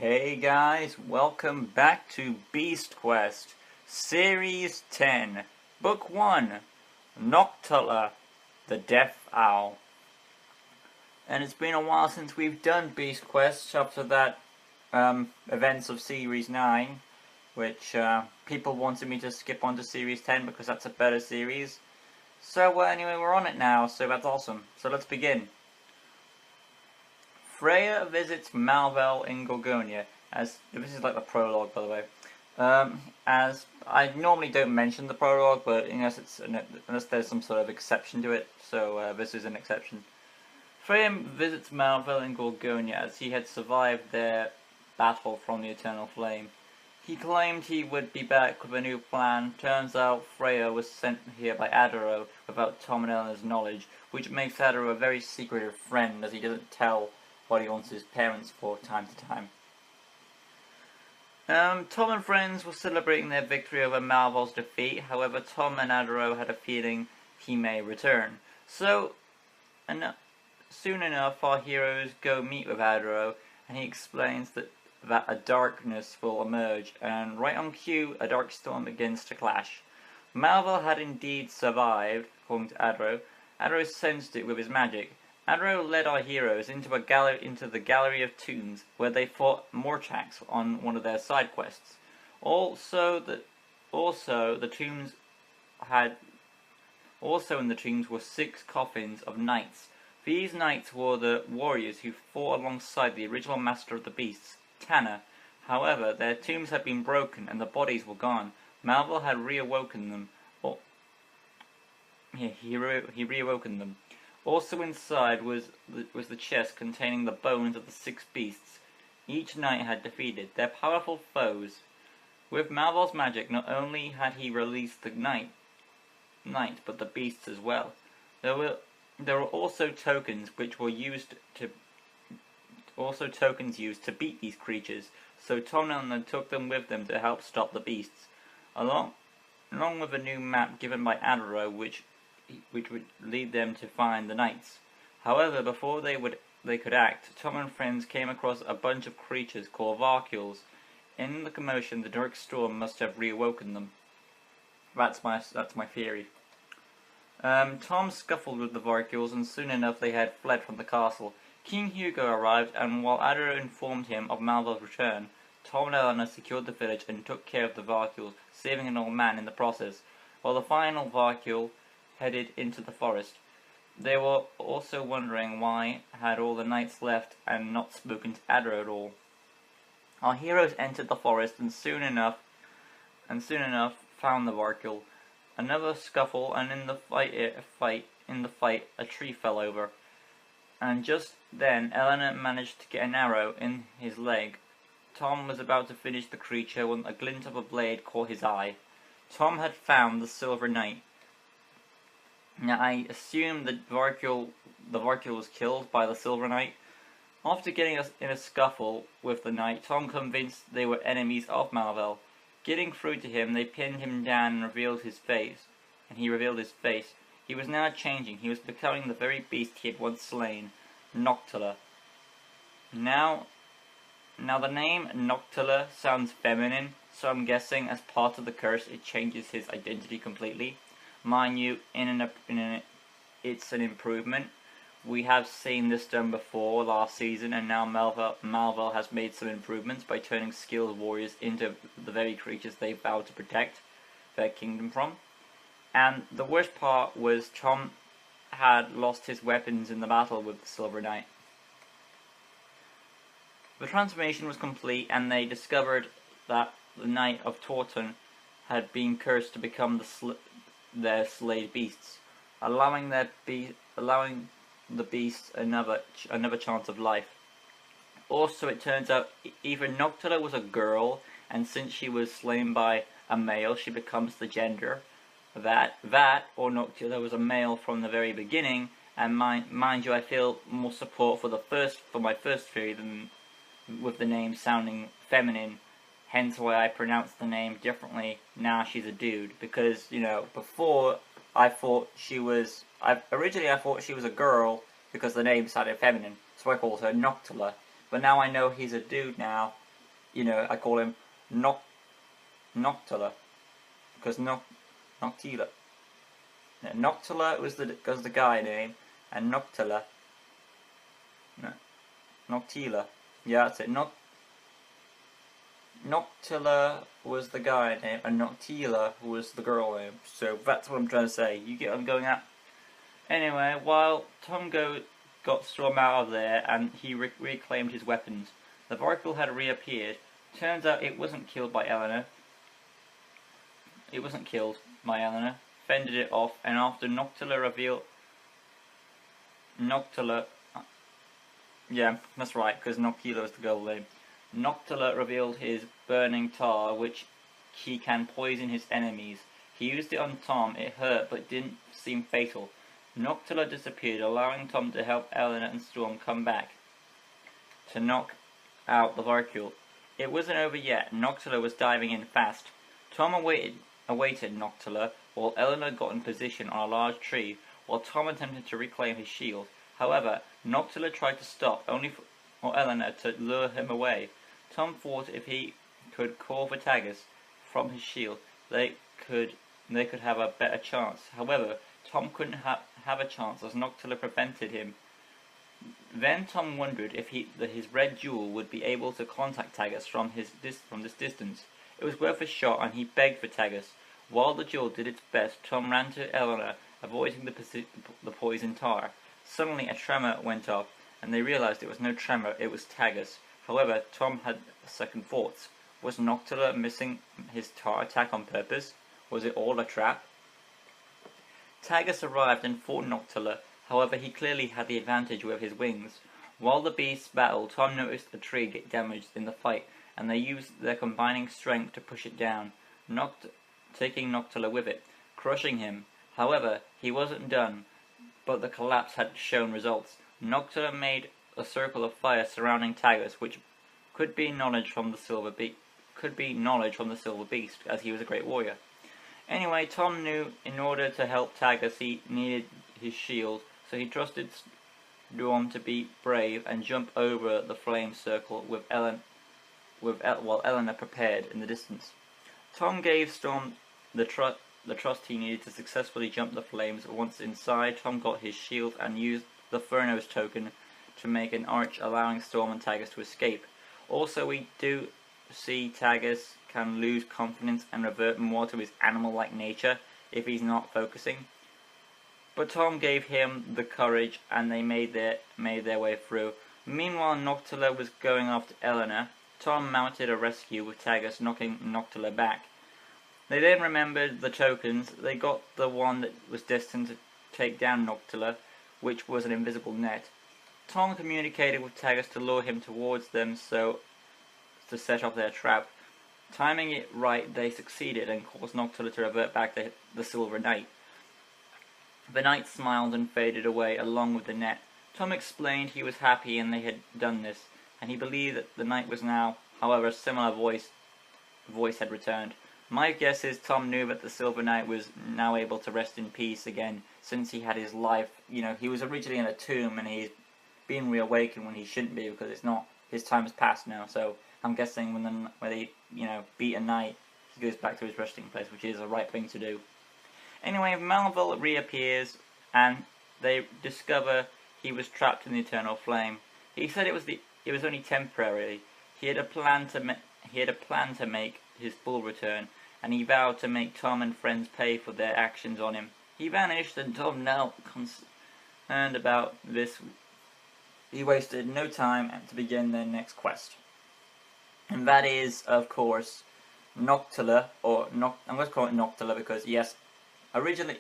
Hey guys, welcome back to Beast Quest, Series 10, Book 1, Noktilla, the Death Owl. And it's been a while since we've done Beast Quest after that events of Series 9, which people wanted me to skip on to Series 10 because that's a better series. So anyway, we're on it now, so that's awesome. So let's begin. Freya visits Malvel in Gorgonia, as this is like the prologue, by the way. As I normally don't mention the prologue, but unless there's some sort of exception to it, so this is an exception. Freya visits Malvel in Gorgonia as he had survived their battle from the Eternal Flame. He claimed he would be back with a new plan. Turns out Freya was sent here by Adaro without Tom and Eleanor's knowledge, which makes Adaro a very secretive friend, as he doesn't tell what he wants his parents for time to time. Tom and friends were celebrating their victory over Malvel's defeat. However, Tom and Adaro had a feeling he may return. So, soon enough, our heroes go meet with Adaro, and he explains that a darkness will emerge, and right on cue, a dark storm begins to clash. Malvel had indeed survived, according to Adaro. Adaro sensed it with his magic. Adaro led our heroes into the Gallery of Tombs, where they fought Morchax on one of their side quests. Also in the tombs were 6 coffins of knights. These knights were the warriors who fought alongside the original master of the beasts, Tanner. However, their tombs had been broken and the bodies were gone. Malvel had reawoken them. He reawoken them. Also inside was the chest containing the bones of the 6 beasts each knight had defeated, their powerful foes. With Malvel's magic, not only had he released the knight, but the beasts as well. There were also tokens used to beat these creatures, so Tom and Eleanor took them with them to help stop the beasts, along with a new map given by Adaro, which would lead them to find the knights. However, before they could act, Tom and friends came across a bunch of creatures called Varkules. In the commotion, the dark storm must have reawoken them. That's my theory. Tom scuffled with the Varkules, and soon enough they had fled from the castle. King Hugo arrived, and while Adaro informed him of Malvel's return, Tom and Eleanor secured the village and took care of the Varkules, saving an old man in the process, while the final Varkule headed into the forest. They were also wondering why had all the knights left and not spoken to Adaro at all. Our heroes entered the forest and soon enough found the Varkule. Another scuffle, and in the fight a tree fell over. And just then Eleanor managed to get an arrow in his leg. Tom was about to finish the creature when a glint of a blade caught his eye. Tom had found the Silver Knight. Now, I assume the Varkule was killed by the Silver Knight. After getting us in a scuffle with the Knight, Tom convinced they were enemies of Malvel. Getting through to him, they pinned him down and revealed his face. He was now changing. He was becoming the very beast he had once slain, Noktilla. Now the name Noktilla sounds feminine, so I'm guessing as part of the curse it changes his identity completely. Mind you, it's an improvement. We have seen this done before last season, and now Malvel has made some improvements by turning skilled warriors into the very creatures they vowed to protect their kingdom from. And the worst part was Tom had lost his weapons in the battle with the Silver Knight. The transformation was complete, and they discovered that the Knight of Tecton had been cursed to become their slayed beasts, allowing the beasts another chance of life. Also, it turns out either Noktilla was a girl, and since she was slain by a male, she becomes the gender. That or Noktilla was a male from the very beginning, and mind you, I feel more support for my first theory than with the name sounding feminine. Hence why I pronounced the name differently. Now she's a dude, because before I thought she was. Originally I thought she was a girl because the name sounded feminine, so I called her Noktilla. But now I know he's a dude now, you know, I call him Noktilla, because Noktilla. No, Noktilla was the guy name, and Noktilla. No, Noktilla. Yeah, that's it. Noktilla was the guy name, and Noktilla was the girl name. So that's what I'm trying to say. You get what I'm going at? Anyway, while Tom got Storm out of there and he reclaimed his weapons, the Vorpal had reappeared. Turns out it wasn't killed by Eleanor. It wasn't killed by Eleanor. Fended it off, and after Noktilla revealed... Noktilla... Yeah, that's right, because Noktilla was the girl name. Noktilla revealed his burning tar, which he can poison his enemies. He used it on Tom. It hurt, but didn't seem fatal. Noktilla disappeared, allowing Tom to help Eleanor and Storm come back to knock out the Vorpal. It wasn't over yet. Noktilla was diving in fast. Tom awaited Noktilla while Eleanor got in position on a large tree, while Tom attempted to reclaim his shield. However, Noktilla tried to stop, only for Eleanor to lure him away. Tom thought if he could call for Tagus from his shield, they could have a better chance. However, Tom couldn't have a chance as Noktilla prevented him. Then Tom wondered if his red jewel would be able to contact Tagus from this distance. It was worth a shot, and he begged for Tagus. While the jewel did its best, Tom ran to Eleanor, avoiding the poison tar. Suddenly a tremor went off, and they realized it was no tremor, it was Tagus. However, Tom had second thoughts. Was Noktilla missing his tar attack on purpose? Was it all a trap? Tagus arrived and fought Noktilla. However, he clearly had the advantage with his wings. While the beasts battled, Tom noticed a tree get damaged in the fight, and they used their combining strength to push it down, taking Noktilla with it, crushing him. However, he wasn't done, but the collapse had shown results. Noktilla made a circle of fire surrounding Tagus, which could be knowledge from the silver beast, as he was a great warrior. Anyway, Tom knew in order to help Tagus he needed his shield, so he trusted Storm to be brave and jump over the flame circle while Eleanor prepared in the distance. Tom gave Storm the trust he needed to successfully jump the flames. Once inside, Tom got his shield and used the Furnos token to make an arch, allowing Storm and Tagus to escape. Also, we do see Tagus can lose confidence and revert more to his animal-like nature if he's not focusing. But Tom gave him the courage, and they made their way through. Meanwhile, Noktilla was going after Eleanor. Tom mounted a rescue with Tagus, knocking Noktilla back. They then remembered the tokens. They got the one that was destined to take down Noktilla, which was an invisible net. Tom communicated with Tagus to lure him towards them so to set off their trap. Timing it right, they succeeded and caused Noktilla to revert back to the Silver Knight. The knight smiled and faded away along with the net. Tom explained he was happy and they had done this, and he believed that the knight was now, however, a similar voice had returned. My guess is Tom knew that the Silver Knight was now able to rest in peace again, since he had his life, he was originally in a tomb and he's been reawakened when he shouldn't be because it's not, his time has passed now, so I'm guessing when they, beat a knight, he goes back to his resting place, which is the right thing to do. Anyway, Malvel reappears, and they discover he was trapped in the eternal flame. He said it was only temporary. He had a plan to make his full return, and he vowed to make Tom and friends pay for their actions on him. He vanished, and Tom, now concerned about this, he wasted no time to begin their next quest. And that is, of course, Noktilla, I'm going to call it Noktilla because, yes, originally,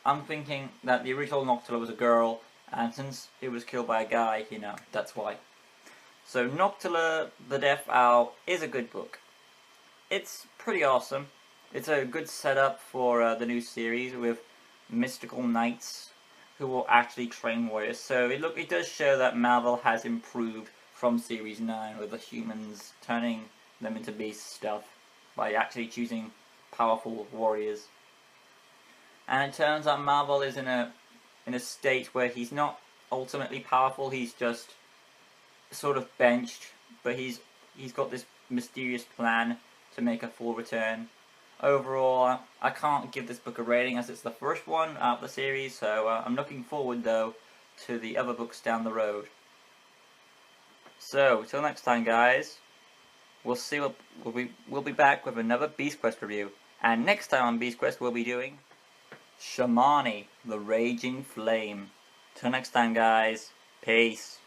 I'm thinking that the original Noktilla was a girl, and since it was killed by a guy, that's why. So Noktilla, the Death Owl, is a good book. It's pretty awesome. It's a good setup for the new series with mystical knights who will actually train warriors. So it does show that Marvel has improved from Series 9 with the humans turning them into beast stuff by actually choosing powerful warriors. And it turns out Marvel is in a state where he's not ultimately powerful, he's just sort of benched, but he's he's got this mysterious plan to make a full return. Overall, I can't give this book a rating as it's the first one out of the series, so I'm looking forward though to the other books down the road. So, till next time guys, we'll be back with another Beast Quest review. And next time on Beast Quest we'll be doing Shamani, the Raging Flame. Till next time guys, peace.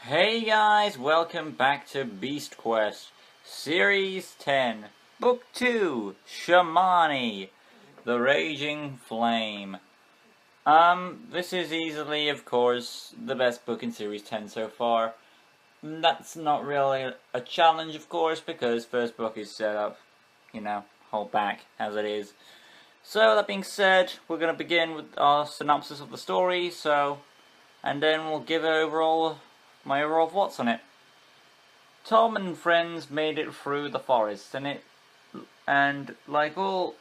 Hey guys, welcome back to Beast Quest, Series 10, Book 2, Shamani, the Raging Flame. This is easily, of course, the best book in Series 10 so far. That's not really a challenge, of course, because first book is set up, hold back as it is. So, that being said, we're going to begin with our synopsis of the story, and then we'll give my overall thoughts on it. Tom and friends made it through the forest, and like all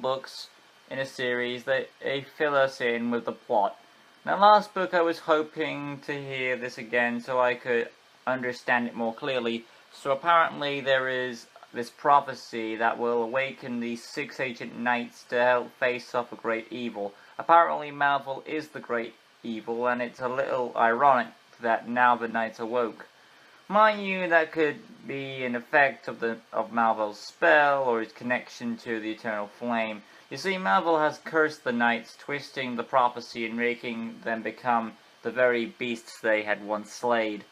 books in a series, they fill us in with the plot. Now, last book I was hoping to hear this again so I could understand it more clearly. So apparently there is this prophecy that will awaken these 6 ancient knights to help face off a great evil. Apparently Malvel is the great evil, and it's a little ironic that now the knights awoke. Mind you, that could be an effect of Malvel's spell or his connection to the eternal flame. You see, Malvel has cursed the knights, twisting the prophecy and making them become the very beasts they had once slayed.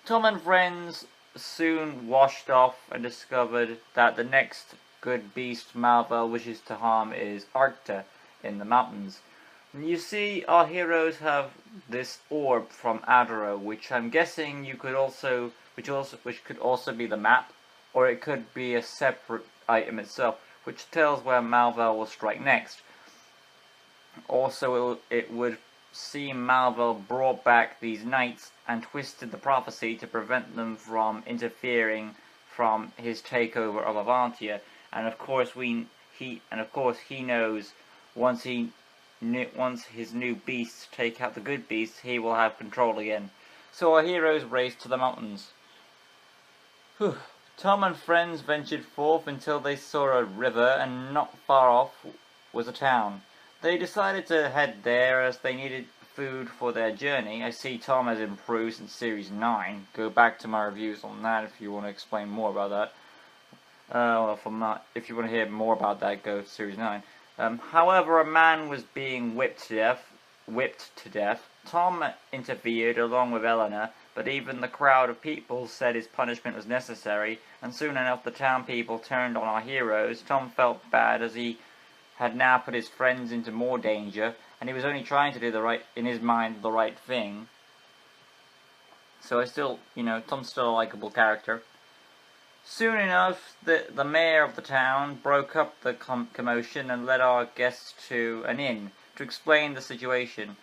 Tom and friends soon washed off and discovered that the next good beast Malvel wishes to harm is Arcta in the mountains. You see, our heroes have this orb from Adaro, which I'm guessing which could also be the map, or it could be a separate item itself, which tells where Malvel will strike next. Also, it would seem Malvel brought back these knights and twisted the prophecy to prevent them from interfering from his takeover of Avantia. And of course, he knows once his new beasts take out the good beasts, he will have control again. So our heroes race to the mountains. Tom and friends ventured forth until they saw a river, and not far off was a town. They decided to head there as they needed food for their journey. I see Tom has improved since Series 9. Go back to my reviews on that if you want to explain more about that. If you want to hear more about that, go to Series 9. However, a man was being whipped to death. Tom interfered along with Eleanor, but even the crowd of people said his punishment was necessary, and soon enough the town people turned on our heroes. Tom felt bad as he had now put his friends into more danger, and he was only trying to do the right thing. So Tom's still a likable character. Soon enough, the mayor of the town broke up the commotion and led our guests to an inn to explain the situation.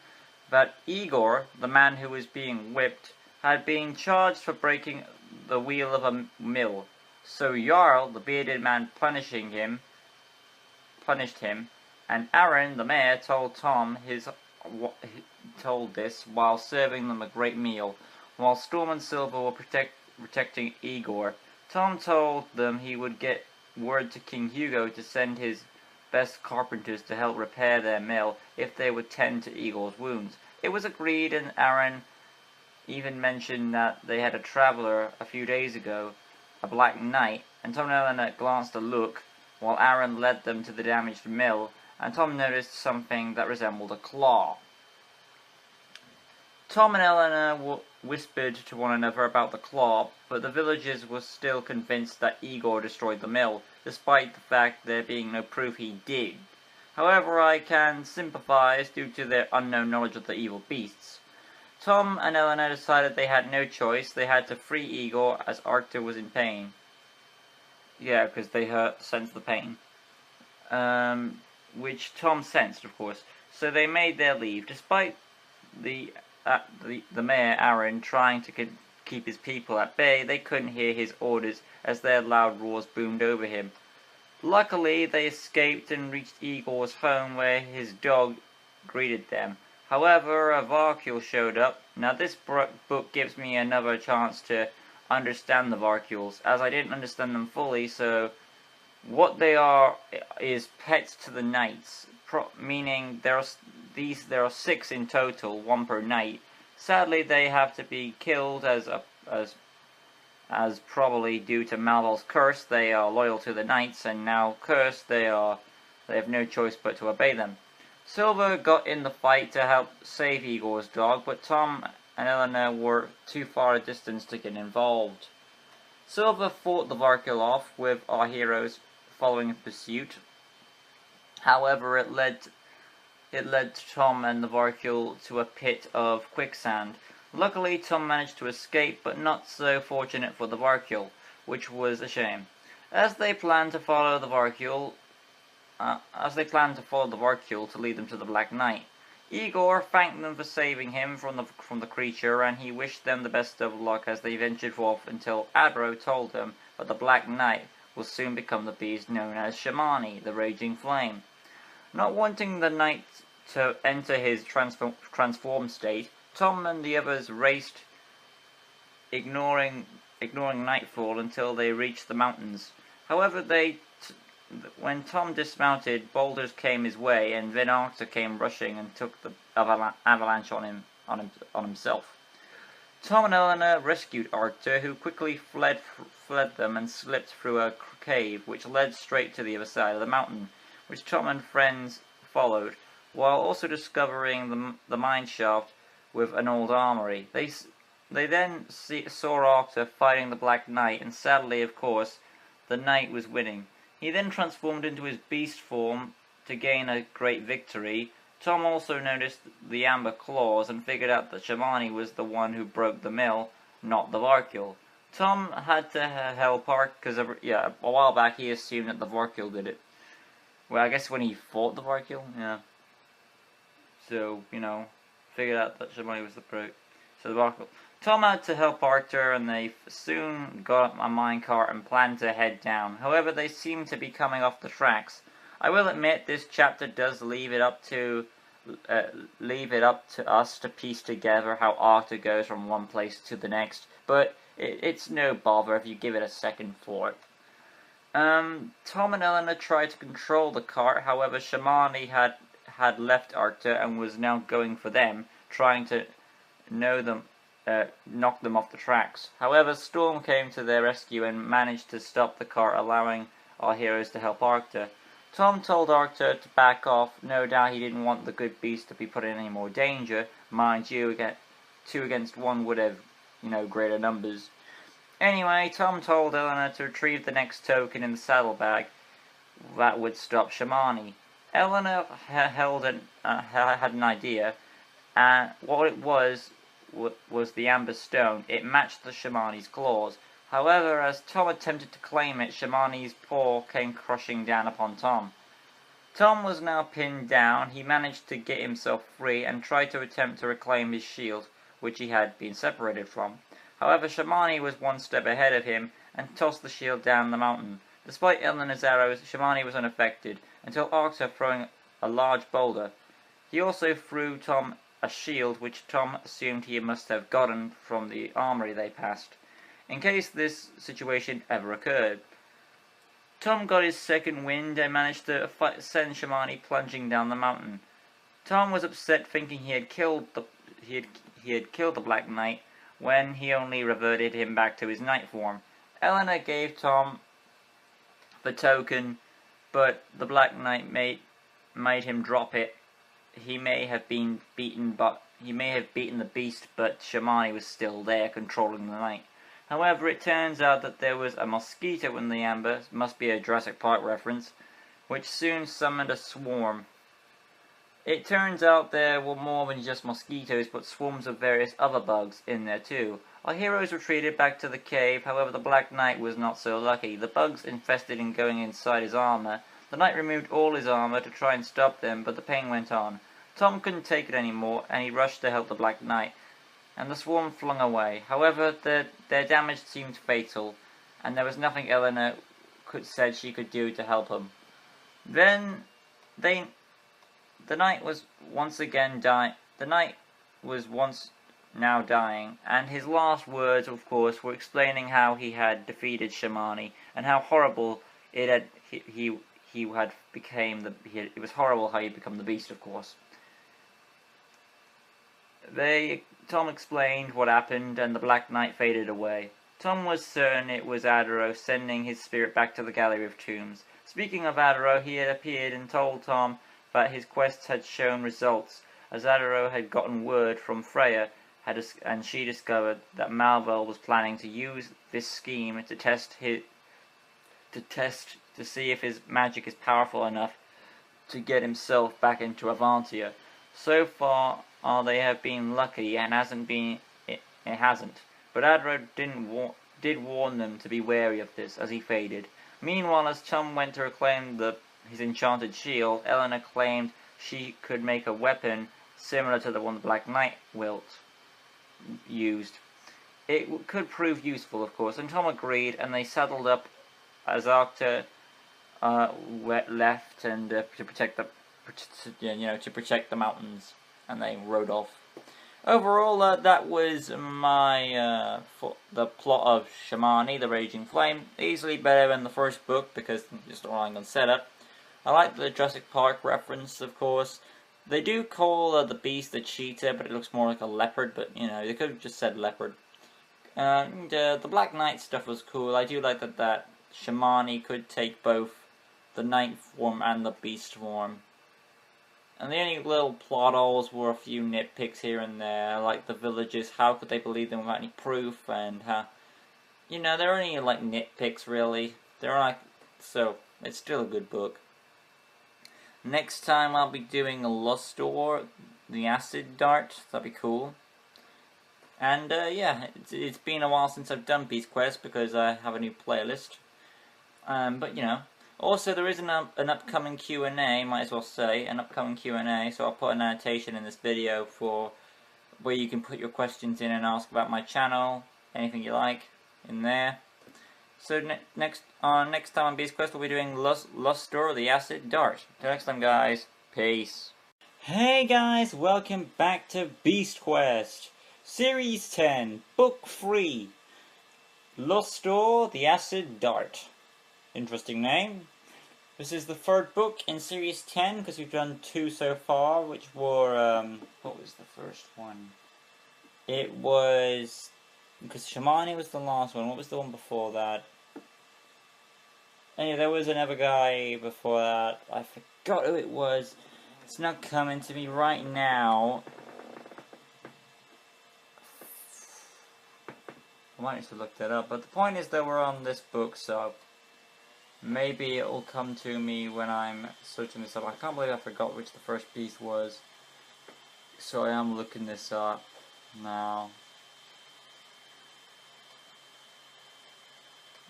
That Igor, the man who was being whipped, had been charged for breaking the wheel of a mill. So Jarl, the bearded man, punished him, and Aaron, the mayor, told Tom this while serving them a great meal. While Storm and Silver were protecting Igor, Tom told them he would get word to King Hugo to send his best carpenters to help repair their mill if they would tend to Igor's wounds. It was agreed, and Aaron even mentioned that they had a traveler a few days ago, a black knight, and Tom and Eleanor glanced a look while Aaron led them to the damaged mill, and Tom noticed something that resembled a claw. Tom and Eleanor whispered to one another about the claw, but the villagers were still convinced that Igor destroyed the mill, despite the fact there being no proof he did. However, I can sympathize due to their unknown knowledge of the evil beasts. Tom and Eleanor decided they had no choice. They had to free Igor as Arcta was in pain. Yeah, because they sensed the pain. Which Tom sensed, of course. So they made their leave, despite the mayor, Aaron, trying to keep his people at bay. They couldn't hear his orders as their loud roars boomed over him. Luckily, they escaped and reached Igor's home, where his dog greeted them. However, a Varkul showed up. Now, this book gives me another chance to understand the Varkules, as I didn't understand them fully. So what they are is pets to the knights, meaning there are 6 in total, 1 per knight. Sadly, they have to be killed as probably due to Malvol's curse. They are loyal to the knights, and now cursed, they have no choice but to obey them. Silver got in the fight to help save Igor's dog, but Tom and Eleanor were too far a distance to get involved. Silver fought the Varkul off, with our heroes following in pursuit. However, it led Tom and the Varkul to a pit of quicksand. Luckily, Tom managed to escape, but not so fortunate for the Varkul, which was a shame. As they planned to follow the Varkul to lead them to the Black Knight, Igor thanked them for saving him from the creature, and he wished them the best of luck as they ventured forth until Adro told them that the Black Knight will soon become the beast known as Shamani, the Raging Flame. Not wanting the knight to enter his transformed state, Tom and the others raced, ignoring nightfall until they reached the mountains. However, when Tom dismounted, boulders came his way, and then Arthur came rushing and took the avalanche on himself. Tom and Eleanor rescued Arthur, who quickly fled them and slipped through a cave which led straight to the other side of the mountain, which Tom and friends followed, while also discovering the mine shaft with an old armory. They then saw Arthur fighting the Black Knight, and sadly, of course, the knight was winning. He then transformed into his beast form to gain a great victory. Tom also noticed the amber claws and figured out that Shamani was the one who broke the mill, not the Varkul. Tom had to help Arthur, because a while back he assumed that the Varkul did it. Well, I guess when he fought the Varkul, yeah. So, figured out that Shamani was the Varkul. Tom had to help Arthur, and they soon got a minecart and planned to head down. However, they seemed to be coming off the tracks. I will admit this chapter does leave it up to us to piece together how Arthur goes from one place to the next, but it's no bother if you give it a second for it. Tom and Eleanor tried to control the cart. However, Shamani had left Arthur and was now going for them, trying to knock them off the tracks. However, Storm came to their rescue and managed to stop the cart, allowing our heroes to help Arthur. Tom told Arthur to back off. No doubt he didn't want the good beast to be put in any more danger. Mind you, 2 against 1 would have, greater numbers. Anyway, Tom told Eleanor to retrieve the next token in the saddlebag that would stop Shamani. Eleanor had an idea, and what it was the amber stone. It matched the Shamani's claws. However, as Tom attempted to claim it, Shamani's paw came crushing down upon Tom. Tom was now pinned down. He managed to get himself free and tried to attempt to reclaim his shield, which he had been separated from. However, Shamani was 1 step ahead of him and tossed the shield down the mountain. Despite Eleanor's arrows, Shamani was unaffected, until Arthur throwing a large boulder. He also threw Tom a shield, which Tom assumed he must have gotten from the armory they passed, in case this situation ever occurred. Tom got his second wind and managed to send Shamani plunging down the mountain. Tom was upset, thinking he had killed the Black Knight, when he only reverted him back to his knight form. Eleanor gave Tom the token, but the Black Knight made him drop it. He may have beaten the beast, but Shamani was still there, controlling the knight. However, it turns out that there was a mosquito in the amber, must be a Jurassic Park reference, which soon summoned a swarm. It turns out there were more than just mosquitoes, but swarms of various other bugs in there too. Our heroes retreated back to the cave. However, the Black Knight was not so lucky. The bugs infested in going inside his armor. The knight removed all his armor to try and stop them, but the pain went on. Tom couldn't take it anymore, and he rushed to help the Black Knight, and the swarm flung away. However, their damage seemed fatal, and there was nothing Eleanor said she could do to help him. Then, the knight was once again now dying, and his last words, of course, were explaining how he had defeated Shamani and how horrible it had he had became it was horrible how he become the beast, of course. Tom explained what happened, and the Black Knight faded away. Tom was certain it was Adaro sending his spirit back to the Gallery of Tombs. Speaking of Adaro, he had appeared and told Tom that his quests had shown results, as Adaro had gotten word from Freya, and she discovered that Malvel was planning to use this scheme to see if his magic is powerful enough to get himself back into Avantia. So far, they have been lucky, and it hasn't. But Adro did warn them to be wary of this as he faded. Meanwhile, as Tom went to reclaim his enchanted shield, Eleanor claimed she could make a weapon similar to the one the Black Knight used. It could prove useful, of course, and Tom agreed, and they saddled up as Arcta left and to protect the mountains, and they rode off. Overall, that was the plot of Shamani, the Raging Flame. Easily better than the first book because just relying on setup. I like the Jurassic Park reference, of course. They do call the beast a cheetah, but it looks more like a leopard. But they could have just said leopard. And the Black Knight stuff was cool. I do like that Shamani could take both the knight form and the beast form. And the only little plot holes were a few nitpicks here and there, like the villagers. How could they believe them without any proof? And they're only like nitpicks, really. So it's still a good book. Next time I'll be doing Lustor, the Acid Dart. That'd be cool. And it's been a while since I've done Beast Quest because I have a new playlist. Also, there is an upcoming Q&A, might as well say, an upcoming Q&A, so I'll put an annotation in this video for where you can put your questions in and ask about my channel, anything you like, in there. So next time on Beast Quest, we'll be doing Lustor, the Acid Dart. Till next time, guys. Peace. Hey guys, welcome back to Beast Quest, Series 10, Book 3, Lustor, the Acid Dart. Interesting name. This is the third book in Series 10, because we've done 2 so far, which were, what was the first one? It was, because Shamani was the last one. What was the one before that? Anyway, there was another guy before that. I forgot who it was. It's not coming to me right now. I might need to look that up, but the point is that we're on this book, so maybe it'll come to me when I'm searching this up. I can't believe I forgot which the first piece was. So I am looking this up now.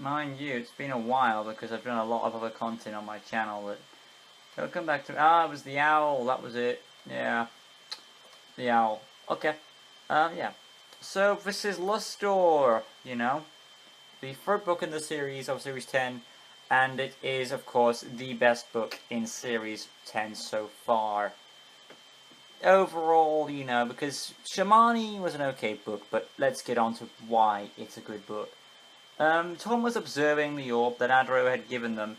Mind you, it's been a while because I've done a lot of other content on my channel that it'll come back to me. Ah, it was the owl, that was it. Yeah. The owl. Okay. Yeah. So this is Lustor, the third book in the series of Series 10. And it is, of course, the best book in Series 10 so far. Overall, because Shamani was an okay book, but let's get on to why it's a good book. Tom was observing the orb that Adro had given them.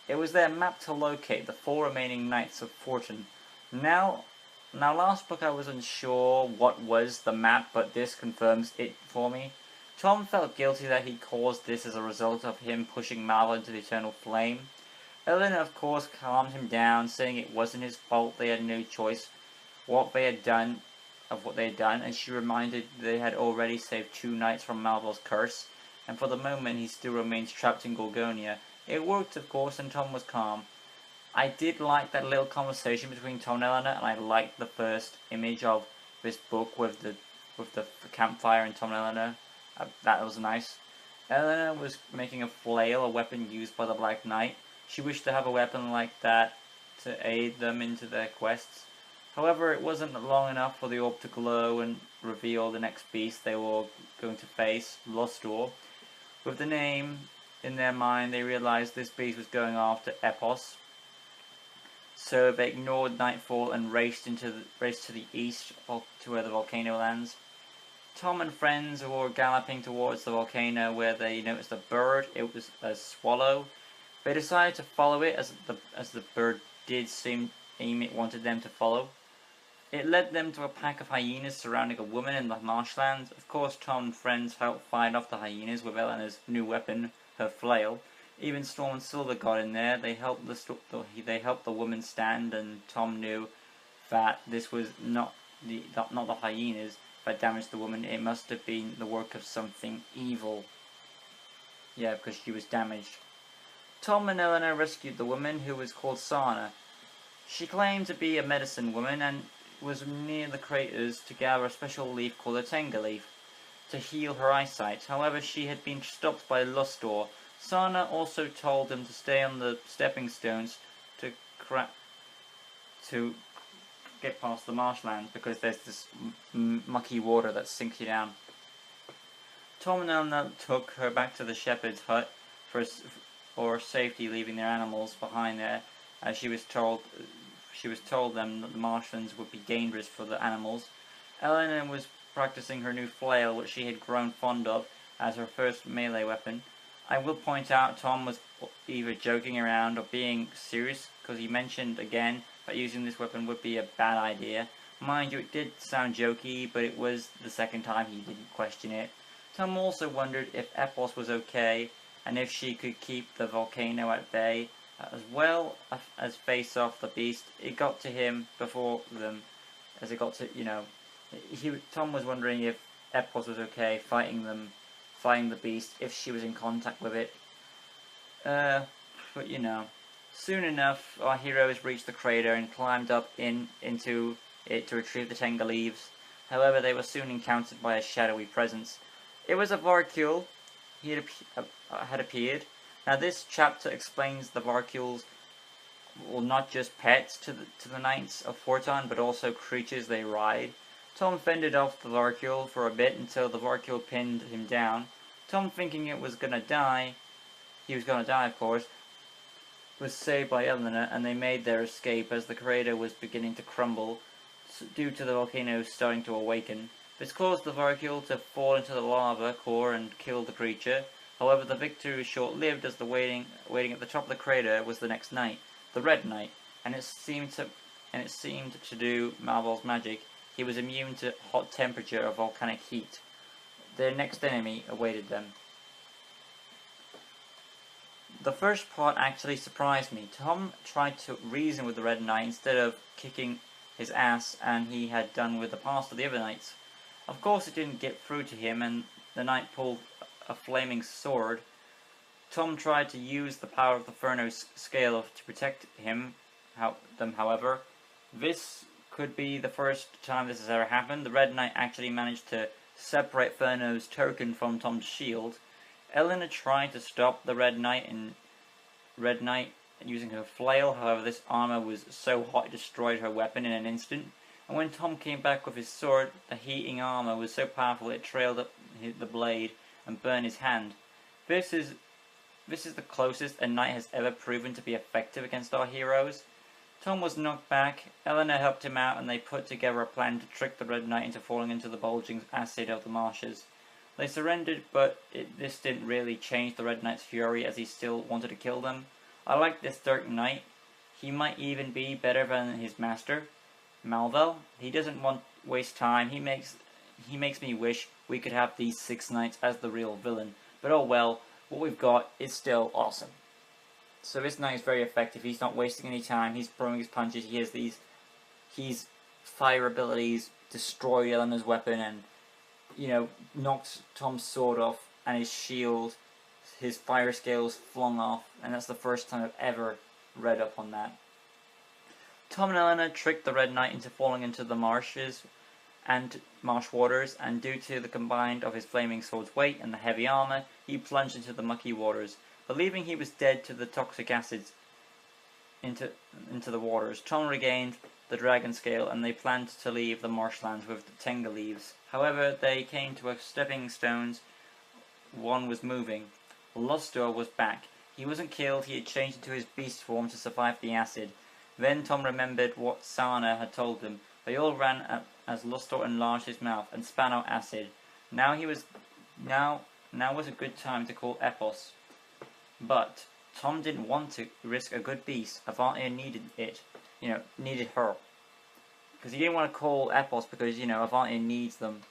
It was their map to locate the 4 remaining Knights of Fortune. Now last book I was unsure what was the map, but this confirms it for me. Tom felt guilty that he caused this as a result of him pushing Malva into the eternal flame. Eleanor, of course, calmed him down, saying it wasn't his fault, they had no choice what they had done, and she reminded they had already saved 2 knights from Malva's curse, and for the moment he still remains trapped in Gorgonia. It worked, of course, and Tom was calm. I did like that little conversation between Tom and Eleanor, and I liked the first image of this book with the campfire and Tom and Eleanor. That was nice. Eleanor was making a flail, a weapon used by the Black Knight. She wished to have a weapon like that to aid them into their quests. However, it wasn't long enough for the orb to glow and reveal the next beast they were going to face, Lustor. With the name in their mind, they realized this beast was going after Epos. so they ignored nightfall and raced to the east to where the volcano lands. Tom and friends were galloping towards the volcano where they noticed a bird. It was a swallow. They decided to follow it as the bird did seem it wanted them to follow. It led them to a pack of hyenas surrounding a woman in the marshlands. Of course, Tom and friends helped fight off the hyenas with Eleanor's new weapon, her flail. Even Storm and Silver got in there. They helped the woman stand, and Tom knew that this was not the hyenas that damaged the woman. It must have been the work of something evil. Yeah, because she was damaged. Tom and Eleanor rescued the woman, who was called Sana. She claimed to be a medicine woman and was near the craters to gather a special leaf called a Tenga leaf to heal her eyesight. However, she had been stopped by Lustor. Sana also told them to stay on the stepping stones to get past the marshlands because there's this mucky water that sinks you down. Tom and Eleanor took her back to the shepherd's hut for safety, leaving their animals behind there, as she was told them that the marshlands would be dangerous for the animals. Eleanor was practicing her new flail, which she had grown fond of, as her first melee weapon. I will point out Tom was either joking around or being serious, because he mentioned again that using this weapon would be a bad idea. Mind you, it did sound jokey, but it was the second time he didn't question it. Tom also wondered if Epos was okay, and if she could keep the volcano at bay, as well as face off the beast. It got to him before them, as it got to, Tom was wondering if Epos was okay fighting the beast, if she was in contact with it. But soon enough, our heroes reached the crater and climbed up into it to retrieve the Tenga leaves. However, they were soon encountered by a shadowy presence. It was a Varkul. He had appeared. Now, this chapter explains the Varkuls were not just pets to the Knights of Forton, but also creatures they ride. Tom fended off the Varkul for a bit until the Varkul pinned him down. Tom, thinking he was gonna die, of course, was saved by Eleanor, and they made their escape as the crater was beginning to crumble due to the volcano starting to awaken. This caused the Varkul to fall into the lava core and kill the creature. However, the victory was short-lived, as the waiting at the top of the crater was the next knight, the Red Knight, and it seemed to do Marvel's magic. He was immune to hot temperature or volcanic heat. Their next enemy awaited them. The first part actually surprised me. Tom tried to reason with the Red Knight instead of kicking his ass, and he had done with the past of the other knights. Of course, it didn't get through to him, and the knight pulled a flaming sword. Tom tried to use the power of the Furno's scale to protect them, however. This could be the first time this has ever happened. The Red Knight actually managed to separate Furno's token from Tom's shield. Eleanor tried to stop the Red Knight using her flail. However, this armor was so hot it destroyed her weapon in an instant. And when Tom came back with his sword, the heating armor was so powerful it trailed up the blade and burned his hand. This is the closest a knight has ever proven to be effective against our heroes. Tom was knocked back. Eleanor helped him out, and they put together a plan to trick the Red Knight into falling into the bulging acid of the marshes. They surrendered, but this didn't really change the Red Knight's fury, as he still wanted to kill them. I like this Dark Knight. He might even be better than his master, Malvel. He doesn't waste time. He makes me wish we could have these 6 knights as the real villain. But oh well, what we've got is still awesome. So this knight is very effective. He's not wasting any time. He's throwing his punches. He has his fire abilities, destroy Eleanor's weapon, and knocked Tom's sword off, and his shield, his fire scales flung off, and that's the first time I've ever read up on that. Tom and Eleanor tricked the Red Knight into falling into the marshes and marsh waters, and due to the combined of his flaming sword's weight and the heavy armor, he plunged into the mucky waters. Believing he was dead to the toxic acids into the waters, Tom regained the dragon scale, and they planned to leave the marshlands with the Tenga leaves. However, they came to a stepping stones. One was moving. Lustor was back. He wasn't killed. He had changed into his beast form to survive the acid. Then Tom remembered what Sana had told him. They all ran as Lustor enlarged his mouth and spat out acid. Now was a good time to call Epos. But Tom didn't want to risk a good beast. Avantia needed it. Needed her. Because he didn't want to call Epos because, Avantia needs them.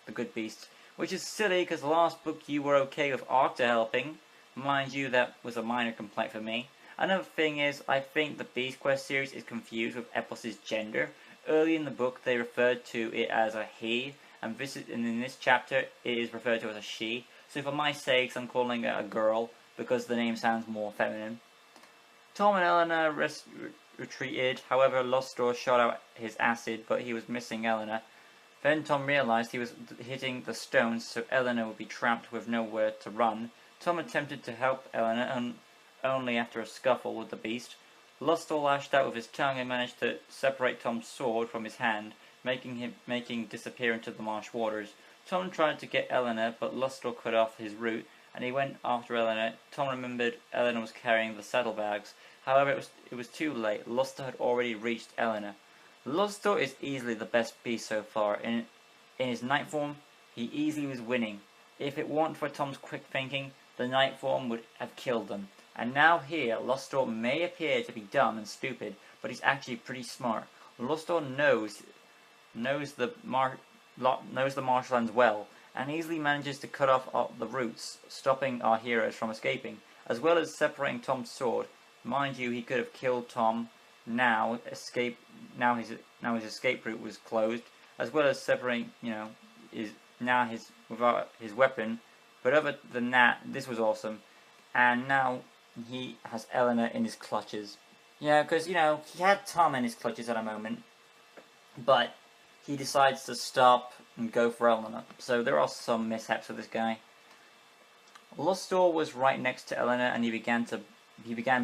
The good beasts. Which is silly because the last book you were okay with Arcta helping. Mind you, that was a minor complaint for me. Another thing is, I think the Beast Quest series is confused with Epos's gender. Early in the book, they referred to it as a he, and in this chapter, it is referred to as a she. So for my sakes, I'm calling it a girl, because the name sounds more feminine. Tom and Eleanor retreated, however, Lustor shot out his acid, but he was missing Eleanor. Then Tom realized he was hitting the stones, so Eleanor would be trapped with nowhere to run. Tom attempted to help Eleanor, and only after a scuffle with the beast. Lustor lashed out with his tongue and managed to separate Tom's sword from his hand, making disappear into the marsh waters. Tom tried to get Eleanor, but Lustor cut off his route, and he went after Eleanor. Tom remembered Eleanor was carrying the saddlebags. However, it was too late. Lustor had already reached Eleanor. Lustor is easily the best beast so far. In his night form, he easily was winning. If it weren't for Tom's quick thinking, the night form would have killed them. And now here, Lustor may appear to be dumb and stupid, but he's actually pretty smart. Lustor knows the marshlands well, and easily manages to cut off the routes, stopping our heroes from escaping, as well as separating Tom's sword. Mind you, he could have killed Tom. Now his escape route was closed, as well as separating, his weapon. But other than that, this was awesome. And now he has Eleanor in his clutches. Yeah, because, he had Tom in his clutches at a moment, but he decides to stop and go for Eleanor. So there are some mishaps with this guy. Lustor was right next to Eleanor, and he began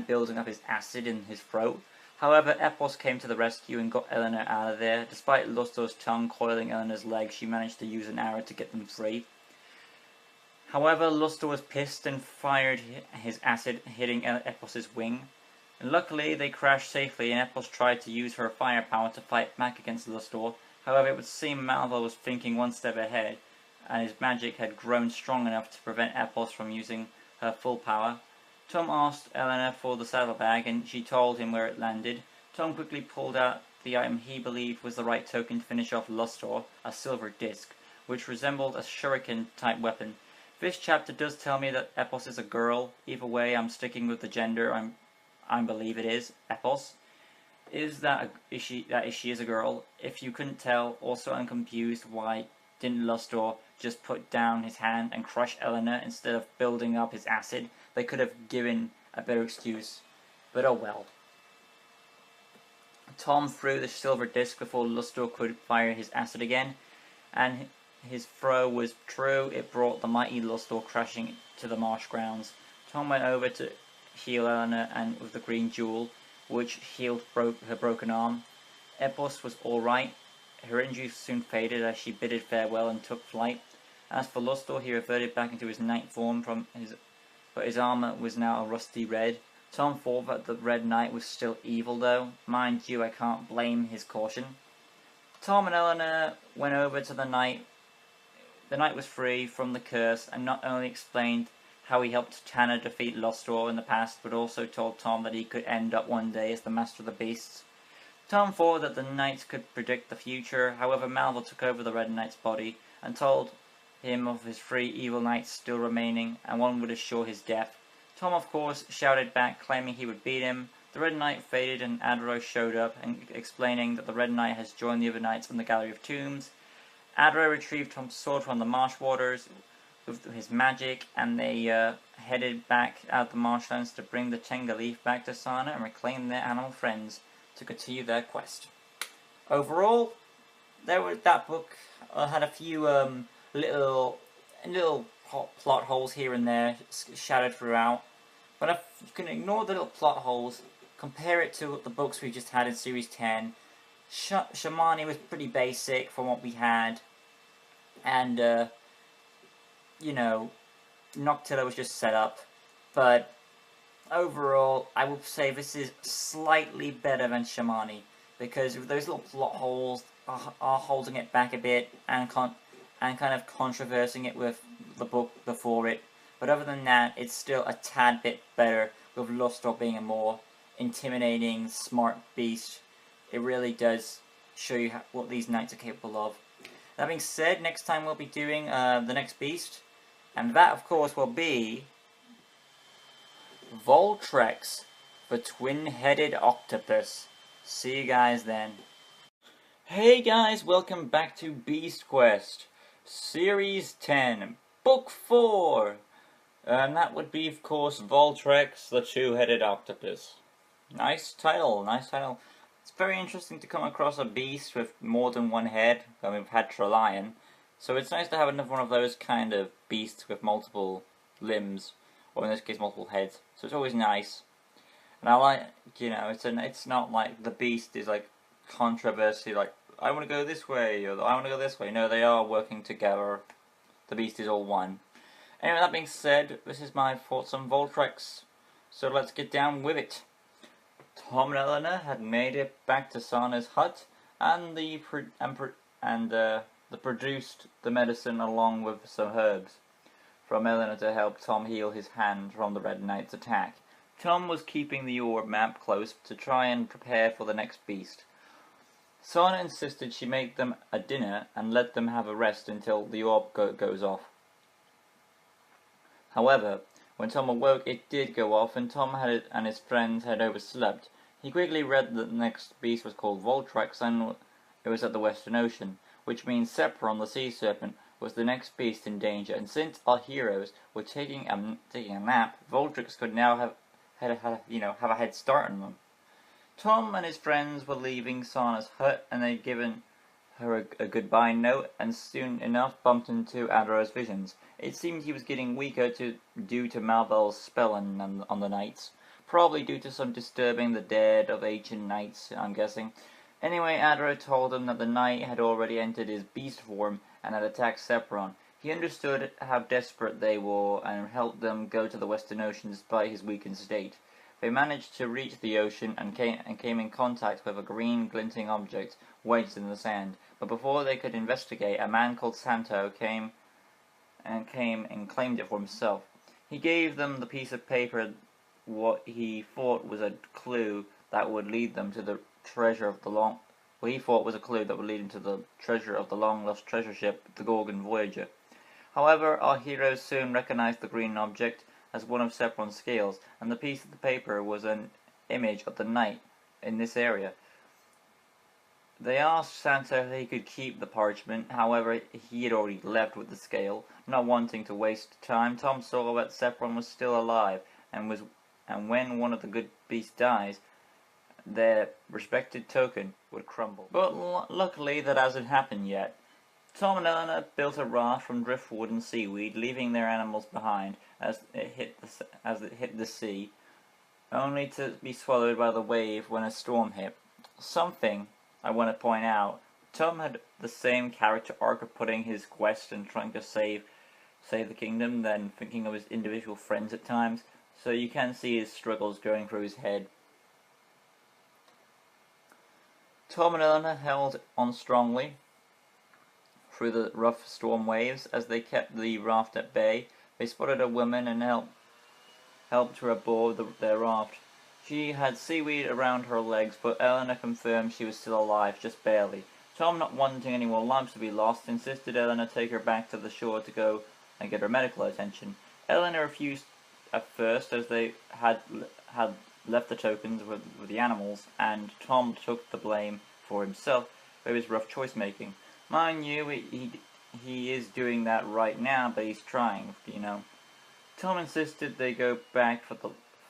building up his acid in his throat. However, Epos came to the rescue and got Eleanor out of there. Despite Lustor's tongue coiling Eleanor's legs, she managed to use an arrow to get them free. However, Lustor was pissed and fired his acid, hitting Epos's wing. And luckily, they crashed safely, and Epos tried to use her firepower to fight back against Lustor. However, it would seem Malva was thinking one step ahead, and his magic had grown strong enough to prevent Epos from using her full power. Tom asked Eleanor for the saddlebag, and she told him where it landed. Tom quickly pulled out the item he believed was the right token to finish off Lustor, a silver disc, which resembled a shuriken-type weapon. This chapter does tell me that Epos is a girl. Either way, I'm sticking with the gender I believe it is, Epos. Is she is a girl? If you couldn't tell, also I'm confused why didn't Lustor just put down his hand and crush Eleanor instead of building up his acid? They could have given a better excuse, but oh well. Tom threw the silver disc before Lustor could fire his acid again, and his throw was true. It brought the mighty Lustor crashing to the marsh grounds. Tom went over to heal Eleanor and with the green jewel, which healed her broken arm. Epos was alright. Her injuries soon faded as she bidded farewell and took flight. As for Lustor, he reverted back into his night form, but his armor was now a rusty red. Tom thought that the Red Knight was still evil though. Mind you, I can't blame his caution. Tom and Eleanor went over to the knight. The knight was free from the curse, and not only explained how he helped Tanner defeat Lustor in the past, but also told Tom that he could end up one day as the Master of the Beasts. Tom thought that the knights could predict the future. However, Malva took over the Red Knight's body and told him of his 3 evil knights still remaining, and one would assure his death. Tom, of course, shouted back, claiming he would beat him. The Red Knight faded, and Adro showed up, and explaining that the Red Knight has joined the other knights in the Gallery of Tombs. Adro retrieved Tom's sword from the marsh waters with his magic, and they headed back out the marshlands to bring the Tenga leaf back to Sana and reclaim their animal friends to continue their quest. Overall, that book had a few little plot holes here and there shadowed throughout, but if you can ignore the little plot holes, compare it to the books we just had in Series 10. Shamani was pretty basic from what we had, and Noktilla was just set up, but overall, I would say this is slightly better than Shamani, because those little plot holes are holding it back a bit and kind of controversing it with the book before it. But other than that, it's still a tad bit better, with Lustor being a more intimidating, smart beast. It really does show you what these knights are capable of. That being said, next time we'll be doing the next beast, and that of course will be Voltrex, the twin-headed octopus. See you guys then. Hey guys, welcome back to Beast Quest, Series 10, Book 4. And that would be, of course, Voltrex, the two-headed octopus. Nice title, nice title. It's very interesting to come across a beast with more than one head. I mean, we've had Trelion, so it's nice to have another one of those kind of beasts with multiple limbs, or in this case, multiple heads. So it's always nice. And I like, you know, it's not like the beast is like controversy, like I want to go this way or I want to go this way. No, they are working together. The beast is all one. Anyway, that being said, this is my thoughts on Voltrex, so let's get down with it. Tom and Eleanor had made it back to Sana's hut, and produced the medicine along with some herbs from Eleanor to help Tom heal his hand from the Red Knight's attack. Tom was keeping the orb map close to try and prepare for the next beast. Sana insisted she make them a dinner and let them have a rest until the orb goes off. However, when Tom awoke, it did go off, and Tom and his friends had overslept. He quickly read that the next beast was called Voltrex, and it was at the Western Ocean, which means Sephiron, the sea serpent, was the next beast in danger. And since our heroes were taking a nap, Voltrex could now have a head start on them. Tom and his friends were leaving Sana's hut, and they'd given her a goodbye note, and soon enough bumped into Adro's visions. It seemed he was getting weaker due to Malvel's spell on the knights, probably due to some disturbing the dead of ancient knights, I'm guessing. Anyway, Adro told him that the knight had already entered his beast form and had attacked Sephiron. He understood how desperate they were and helped them go to the Western Ocean despite his weakened state. They managed to reach the ocean and came in contact with a green glinting object wedged in the sand. But before they could investigate, a man called Santo came and claimed it for himself. He gave them the piece of paper, what he thought was a clue that would lead them to the treasure of the long. What he thought was a clue that would lead him to the treasure of the long-lost treasure ship, the Gorgon Voyager. However, our heroes soon recognized the green object as one of Sephiron's scales, and the piece of the paper was an image of the knight in this area. They asked Santo if he could keep the parchment. However, he had already left with the scale. Not wanting to waste time, Tom saw that Sephiron was still alive, and when one of the good beasts dies, their respected token would crumble. But luckily that hasn't happened yet. Tom and Eleanor built a raft from driftwood and seaweed, leaving their animals behind as it hit the sea, only to be swallowed by the wave when a storm hit. Something I want to point out, Tom had the same character arc of putting his quest and trying to save the kingdom, then thinking of his individual friends at times, so you can see his struggles going through his head. Tom and Eleanor held on strongly through the rough storm waves as they kept the raft at bay. They spotted a woman and helped her aboard their raft. She had seaweed around her legs, but Eleanor confirmed she was still alive, just barely. Tom, not wanting any more lives to be lost, insisted Eleanor take her back to the shore to go and get her medical attention. Eleanor refused at first, as they had left the tokens with the animals, and Tom took the blame for himself for his rough choice making. Mind you, he is doing that right now, but he's trying, you know. Tom insisted they go back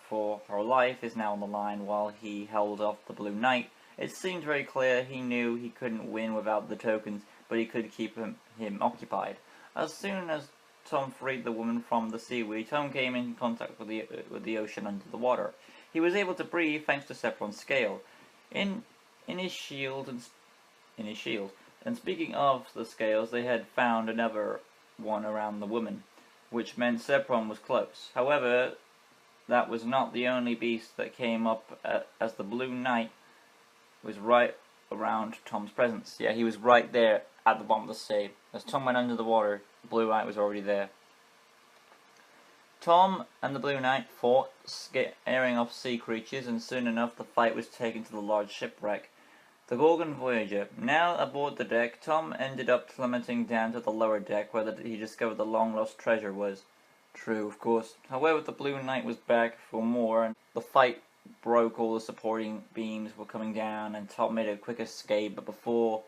for her life is now on the line while he held off the Blue Knight. It seemed very clear he knew he couldn't win without the tokens, but he could keep him occupied. As soon as Tom freed the woman from the seaweed, Tom came in contact with the ocean under the water. He was able to breathe thanks to Sephiron's scale in his shield. And speaking of the scales, they had found another one around the woman, which meant Sephiron was close. However, that was not the only beast that came up, as the Blue Knight was right around Tom's presence. Yeah, he was right there at the bottom of the sea. As Tom went under the water, the Blue Knight was already there. Tom and the Blue Knight fought, scaring off sea creatures, and soon enough the fight was taken to the large shipwreck, the Gorgon Voyager. Now aboard the deck, Tom ended up plummeting down to the lower deck where he discovered the long-lost treasure was. True, of course. However, the Blue Knight was back for more, and the fight broke. All the supporting beams were coming down, and Tom made a quick escape, but before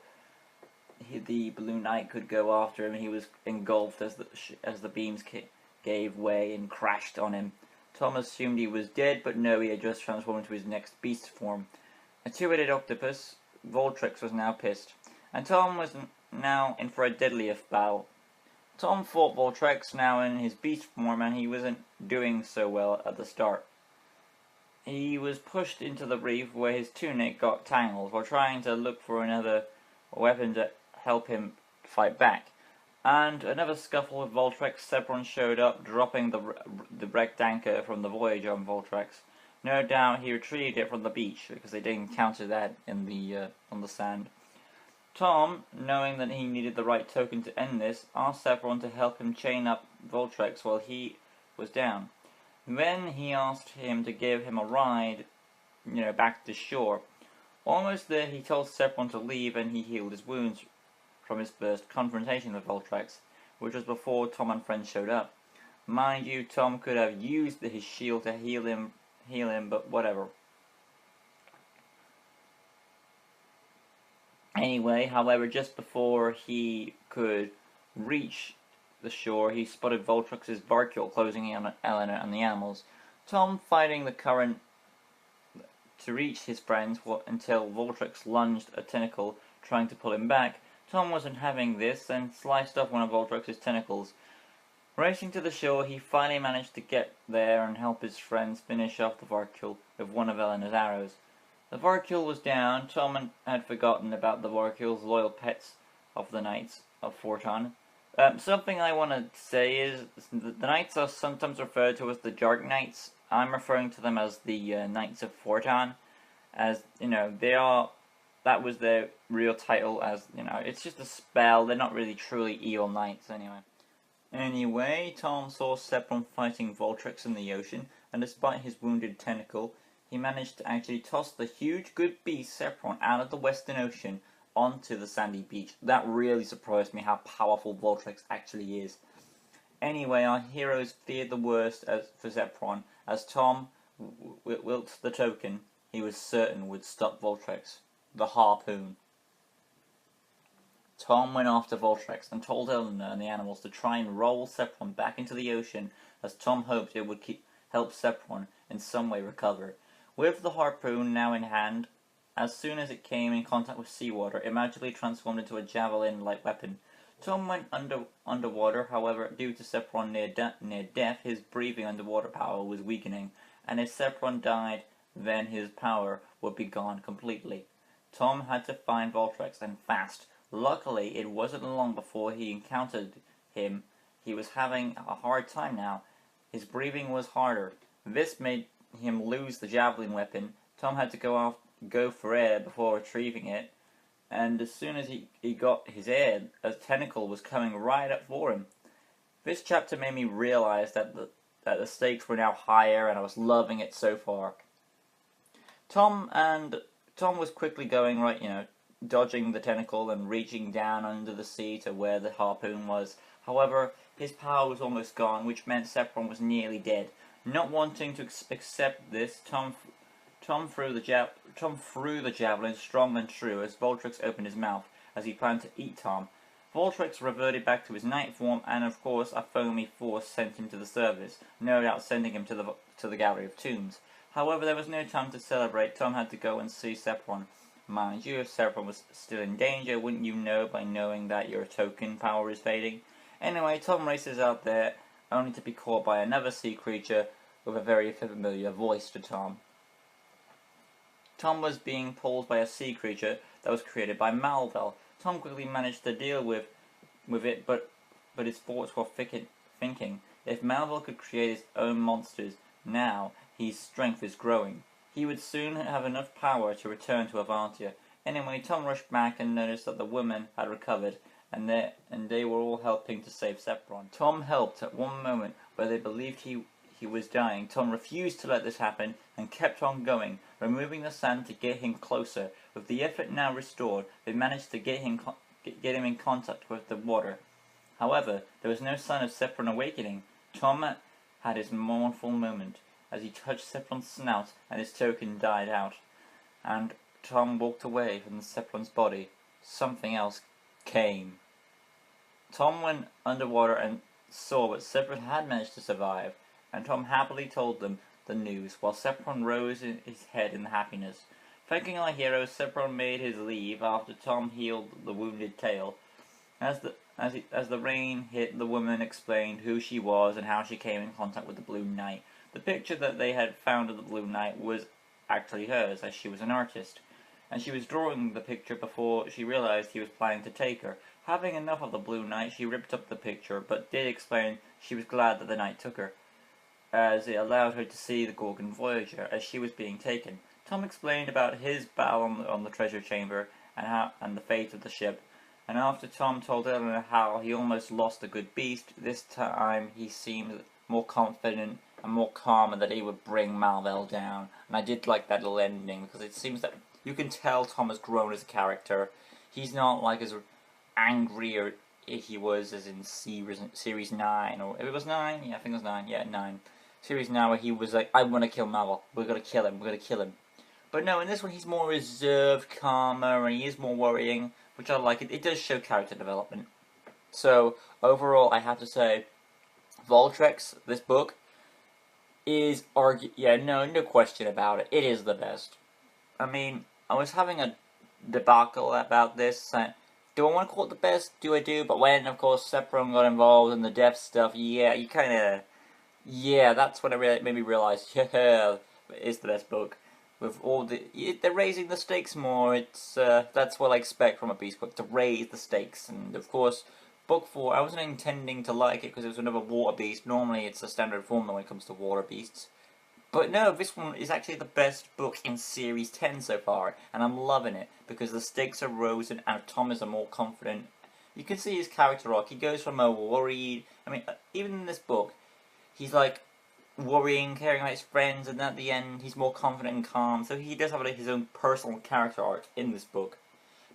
the Blue Knight could go after him, he was engulfed as the beams gave way and crashed on him. Tom assumed he was dead, but no, he had just transformed into his next beast form. A two-headed octopus, Voltrex was now pissed, and Tom was now in for a deadlier battle. Tom fought Voltrex now in his beast form, and he wasn't doing so well at the start. He was pushed into the reef where his tunic got tangled while trying to look for another weapon to help him fight back. And another scuffle with Voltrex. Sepron showed up, dropping the wrecked anchor from the Voyager on Voltrex. No doubt he retrieved it from the beach, because they didn't encounter that in the on the sand. Tom, knowing that he needed the right token to end this, asked Sepron to help him chain up Voltrex while he was down. Then he asked him to give him a ride, back to shore. Almost there, he told Sepron to leave, and he healed his wounds from his first confrontation with Voltrex, which was before Tom and friends showed up. Mind you, Tom could have used his shield to heal him, but whatever. Anyway, however, just before he could reach the shore, he spotted Voltrex's Varkule closing in on Eleanor and the animals. Tom fighting the current to reach his friends until Voltrex lunged a tentacle, trying to pull him back. Tom wasn't having this and sliced off one of Voltrex's tentacles. Racing to the shore, he finally managed to get there and help his friends finish off the Varkule with one of Eleanor's arrows. The Varkule was down. Tom had forgotten about the Varkules, loyal pets of the Knights of Forton. Something I want to say is the Knights are sometimes referred to as the Dark Knights. I'm referring to them as the Knights of Forton, as that was their real title, as it's just a spell. They're not really truly evil knights anyway. Tom saw Sepron fighting Voltrex in the ocean, and despite his wounded tentacle, he managed to actually toss the huge good beast Sepron out of the Western Ocean onto the sandy beach. That really surprised me how powerful Voltrex actually is. Anyway, our heroes feared the worst for Sepron, as Tom wilt the token he was certain would stop Voltrex, the harpoon. Tom went after Voltrex and told Eleanor and the animals to try and roll Sepron back into the ocean, as Tom hoped it would help Sepron in some way recover. With the harpoon now in hand, as soon as it came in contact with seawater, it magically transformed into a javelin-like weapon. Tom went underwater, however, due to Sepron near death, his breathing underwater power was weakening, and if Sepron died, then his power would be gone completely. Tom had to find Voltrex, and fast. Luckily, it wasn't long before he encountered him. He was having a hard time now. His breathing was harder. This made him lose the javelin weapon. Tom had to go for air before retrieving it, and as soon as he got his air, a tentacle was coming right up for him. This chapter made me realize that the stakes were now higher, and I was loving it so far. Tom was quickly going dodging the tentacle and reaching down under the sea to where the harpoon was. However, his power was almost gone, which meant Sepron was nearly dead. Not wanting to accept this, Tom threw the javelin strong and true as Voltrex opened his mouth, as he planned to eat Tom. Voltrex reverted back to his knight form, and of course a foamy force sent him to the surface, no doubt sending him to the Gallery of Tombs. However, there was no time to celebrate. Tom had to go and see Sepron. Mind you, if Sepron was still in danger, wouldn't you know by knowing that your token power is fading? Anyway, Tom races out there, only to be caught by another sea creature with a very familiar voice to Tom. Tom was being pulled by a sea creature that was created by Malvel. Tom quickly managed to deal with it, but his thoughts were thinking, if Malvel could create his own monsters, Now his strength is growing. He would soon have enough power to return to Avantia. Anyway, Tom rushed back and noticed that the women had recovered, and they were all helping to save Sepron. Tom helped at one moment where they believed he was dying. Tom refused to let this happen and kept on going, removing the sand to get him closer. With the effort now restored, they managed to get him in contact with the water. However, there was no sign of Sepron awakening. Tom had his mournful moment as he touched Sepron's snout and his token died out. And Tom walked away from Sepron's body. Something else came. Tom went underwater and saw that Sepron had managed to survive, and Tom happily told them the news, while Sepron rose in his head in happiness. Thanking our hero, Sepron made his leave after Tom healed the wounded tail. As the rain hit, the woman explained who she was and how she came in contact with the Blue Knight. The picture that they had found of the Blue Knight was actually hers, as she was an artist, and she was drawing the picture before she realized he was planning to take her. Having enough of the Blue Knight, she ripped up the picture, but did explain she was glad that the Knight took her, as it allowed her to see the Gorgon Voyager as she was being taken. Tom explained about his battle on the treasure chamber and the fate of the ship, and after Tom told Eleanor how he almost lost a good beast, this time he seemed more confident and more calm and that he would bring Malvel down. And I did like that little ending, because it seems that you can tell Tom has grown as a character. He's not like as angry or he was as in Series 9, or if it was 9, yeah, I think it was 9, yeah, 9. Series 9 where he was like, I want to kill Malvel, we're going to kill him. But no, in this one he's more reserved, calmer, and he is more worrying, which I like. It does show character development. So, overall, I have to say, Voltrex, this book, is no question about it. It is the best. I mean, I was having a debacle about this. Do I want to call it the best? Do I do? But when, of course, Sepron got involved in the death stuff, yeah, you kind of... Yeah, that's when it made me realize, yeah, it's the best book. With all they're raising the stakes more. It's that's what I expect from a Beast book, to raise the stakes. And of course, book 4, I wasn't intending to like it because it was another water beast. Normally, it's a standard formula when it comes to water beasts. But no, this one is actually the best book in Series 10 so far, and I'm loving it because the stakes are risen and Tom is a more confident. You can see his character arc. He goes from a worried. I mean, even in this book, he's like worrying, caring about his friends, and at the end he's more confident and calm. So he does have like his own personal character arc in this book,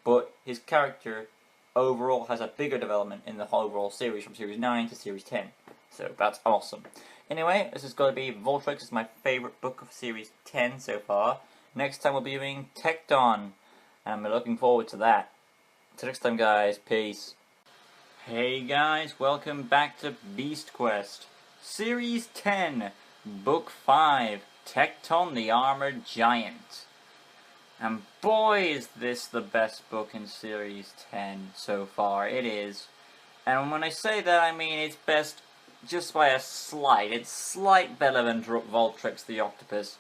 but his character overall has a bigger development in the whole overall series from Series 9 to Series 10. So that's awesome. Anyway, this is going to be Voltrex. It's my favourite book of Series 10 so far. Next time we'll be doing Tecton, and we're looking forward to that. Till next time, guys. Peace. Hey guys, welcome back to Beast Quest. Series 10, Book 5, Tecton the Armored Giant. And boy is this the best book in Series 10 so far. It is. And when I say that, I mean it's best just by a slight. It's slight better than Voltrex the Octopus.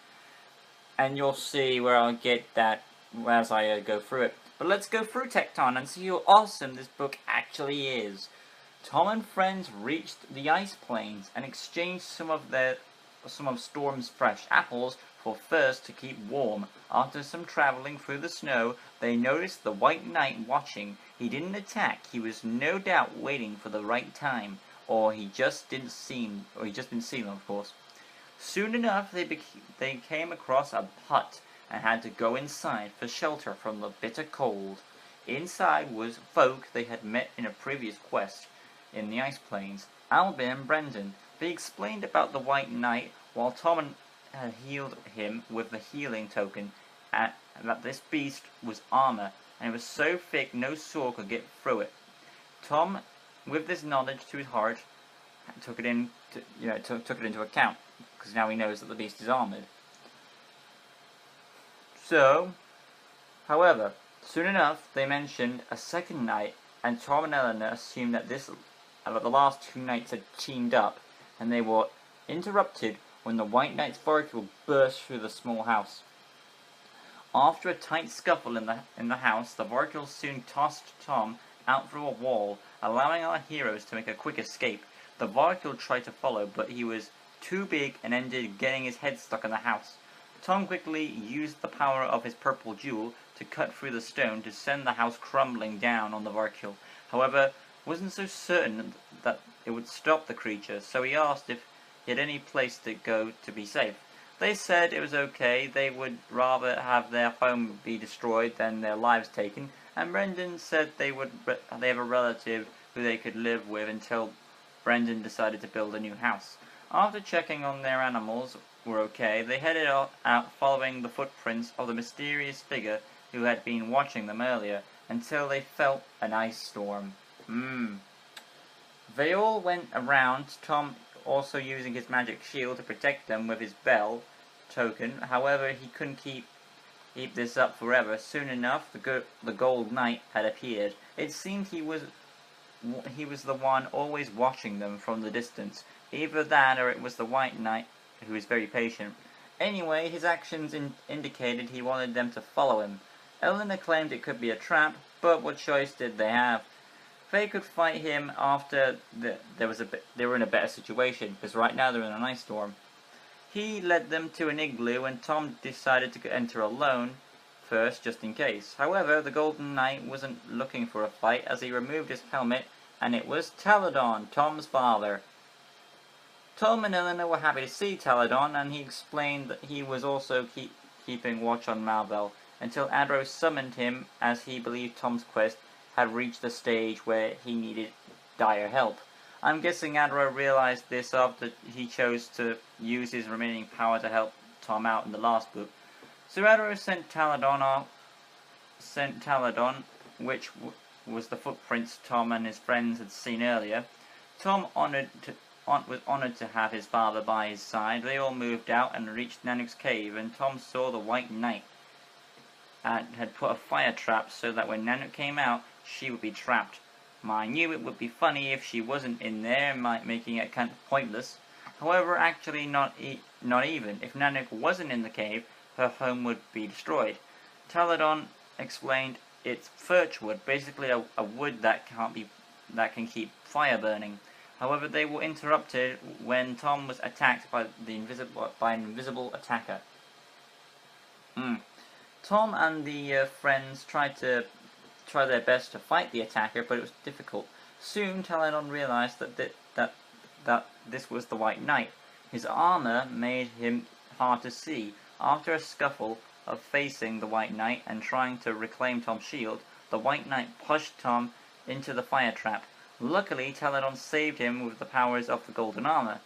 And you'll see where I'll get that as I go through it. But let's go through Tecton and see how awesome this book actually is. Tom and friends reached the ice plains and exchanged some of Storm's fresh apples for furs to keep warm. After some traveling through the snow, they noticed the White Knight watching. He didn't attack. He was no doubt waiting for the right time, or he just didn't see them, of course. Soon enough, they came across a hut and had to go inside for shelter from the bitter cold. Inside was folk they had met in a previous quest in the Ice Plains, Albin and Brendan. They explained about the White Knight, while Tom had healed him with the healing token, and that this beast was armor, and it was so thick no sword could get through it. Tom, with this knowledge to his heart, took it into account, because now he knows that the beast is armored. So, however, soon enough they mentioned a second knight, and Tom and Eleanor assumed that the last two knights had teamed up, and they were interrupted when the White Knight's vertical burst through the small house. After a tight scuffle in the house, the vertical soon tossed Tom out through a wall, allowing our heroes to make a quick escape. The vertical tried to follow, but he was too big and ended getting his head stuck in the house. Tom quickly used the power of his purple jewel to cut through the stone to send the house crumbling down on the Varkil. However, wasn't so certain that it would stop the creature, so he asked if he had any place to go to be safe. They said it was okay, they would rather have their home be destroyed than their lives taken, and Brendan said they have a relative who they could live with until Brendan decided to build a new house. After checking on their animals were okay, they headed out following the footprints of the mysterious figure who had been watching them earlier, until they felt an ice storm. They all went around, Tom also using his magic shield to protect them with his bell token. However, he couldn't keep this up forever. Soon enough, the Gold Knight had appeared. It seemed he was the one always watching them from the distance. Either that, or it was the White Knight, who was very patient. Anyway, his actions indicated he wanted them to follow him. Eleanor claimed it could be a trap, but what choice did they have? They could fight him after they were in a better situation, because right now they're in an ice storm. He led them to an igloo, and Tom decided to enter alone first, just in case. However, the Golden Knight wasn't looking for a fight, as he removed his helmet, and it was Taladon, Tom's father. Tom and Eleanor were happy to see Taladon, and he explained that he was also keeping watch on Malvel, until Adro summoned him, as he believed Tom's quest had reached the stage where he needed dire help. I'm guessing Adro realized this after he chose to use his remaining power to help Tom out in the last book. So Adro sent Taladon, which was the footprints Tom and his friends had seen earlier. Tom was honored to have his father by his side. They all moved out and reached Nanook's cave, and Tom saw the White Knight had put a fire trap so that when Nanook came out, she would be trapped. I knew it would be funny if she wasn't in there, making it kind of pointless. However, actually not even. If Nanook wasn't in the cave, her home would be destroyed. Taladon explained it's birch wood, basically a wood that can keep fire burning. However, they were interrupted when Tom was attacked by an invisible attacker. Tom and the friends tried their best to fight the attacker, but it was difficult. Soon, Taladon realized that this was the White Knight. His armor made him hard to see. After a scuffle of facing the White Knight and trying to reclaim Tom's shield, the White Knight pushed Tom into the fire trap. Luckily, Taladon saved him with the powers of the golden armor.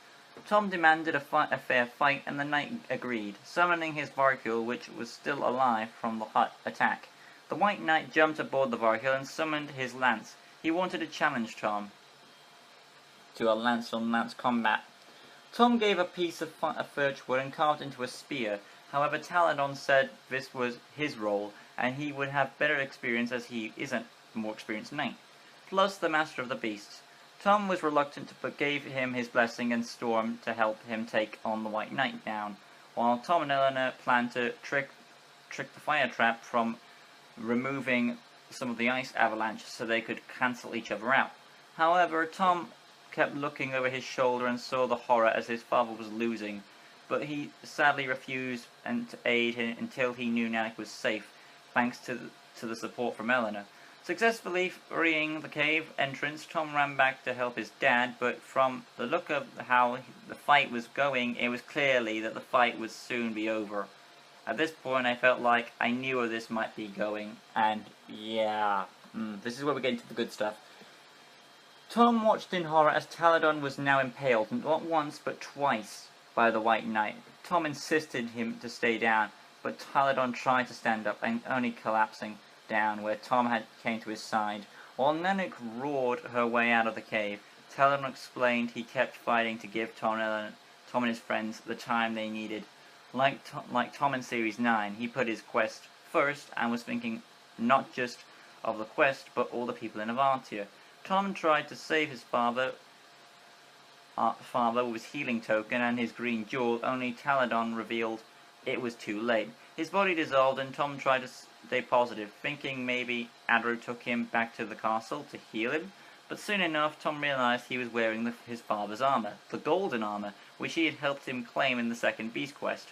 Tom demanded a fair fight, and the knight agreed, summoning his Varkil, which was still alive from the hut attack. The White Knight jumped aboard the Varkil and summoned his lance. He wanted to challenge Tom to a lance-on-lance combat. Tom gave a piece of birch wood and carved into a spear. However, Taladon said this was his role, and he would have better experience as he isn't a more experienced knight. Plus the Master of the Beasts. Tom was reluctant, but gave him his blessing and storm to help him take on the White Knight down, while Tom and Eleanor planned to trick the fire trap from removing some of the ice avalanche so they could cancel each other out. However, Tom kept looking over his shoulder and saw the horror as his father was losing, but he sadly refused to aid him until he knew Nanook was safe, thanks to the support from Eleanor. Successfully freeing the cave entrance, Tom ran back to help his dad, but from the look of how the fight was going, it was clearly that the fight would soon be over. At this point, I felt like I knew where this might be going, and yeah, this is where we get into the good stuff. Tom watched in horror as Taladon was now impaled, not once but twice, by the White Knight. Tom insisted him to stay down, but Taladon tried to stand up, and only collapsing down where Tom came to his side. While Nanook roared her way out of the cave, Taladon explained he kept fighting to give Tom and his friends the time they needed. Like Tom in Series 9, he put his quest first and was thinking not just of the quest, but all the people in Avantia. Tom tried to save his father with his healing token and his green jewel, only Taladon revealed it was too late. His body dissolved, and Tom tried to stay positive, thinking maybe Adro took him back to the castle to heal him, But soon enough, Tom realized he was wearing his father's armor, the golden armor, which he had helped him claim in the second Beast Quest.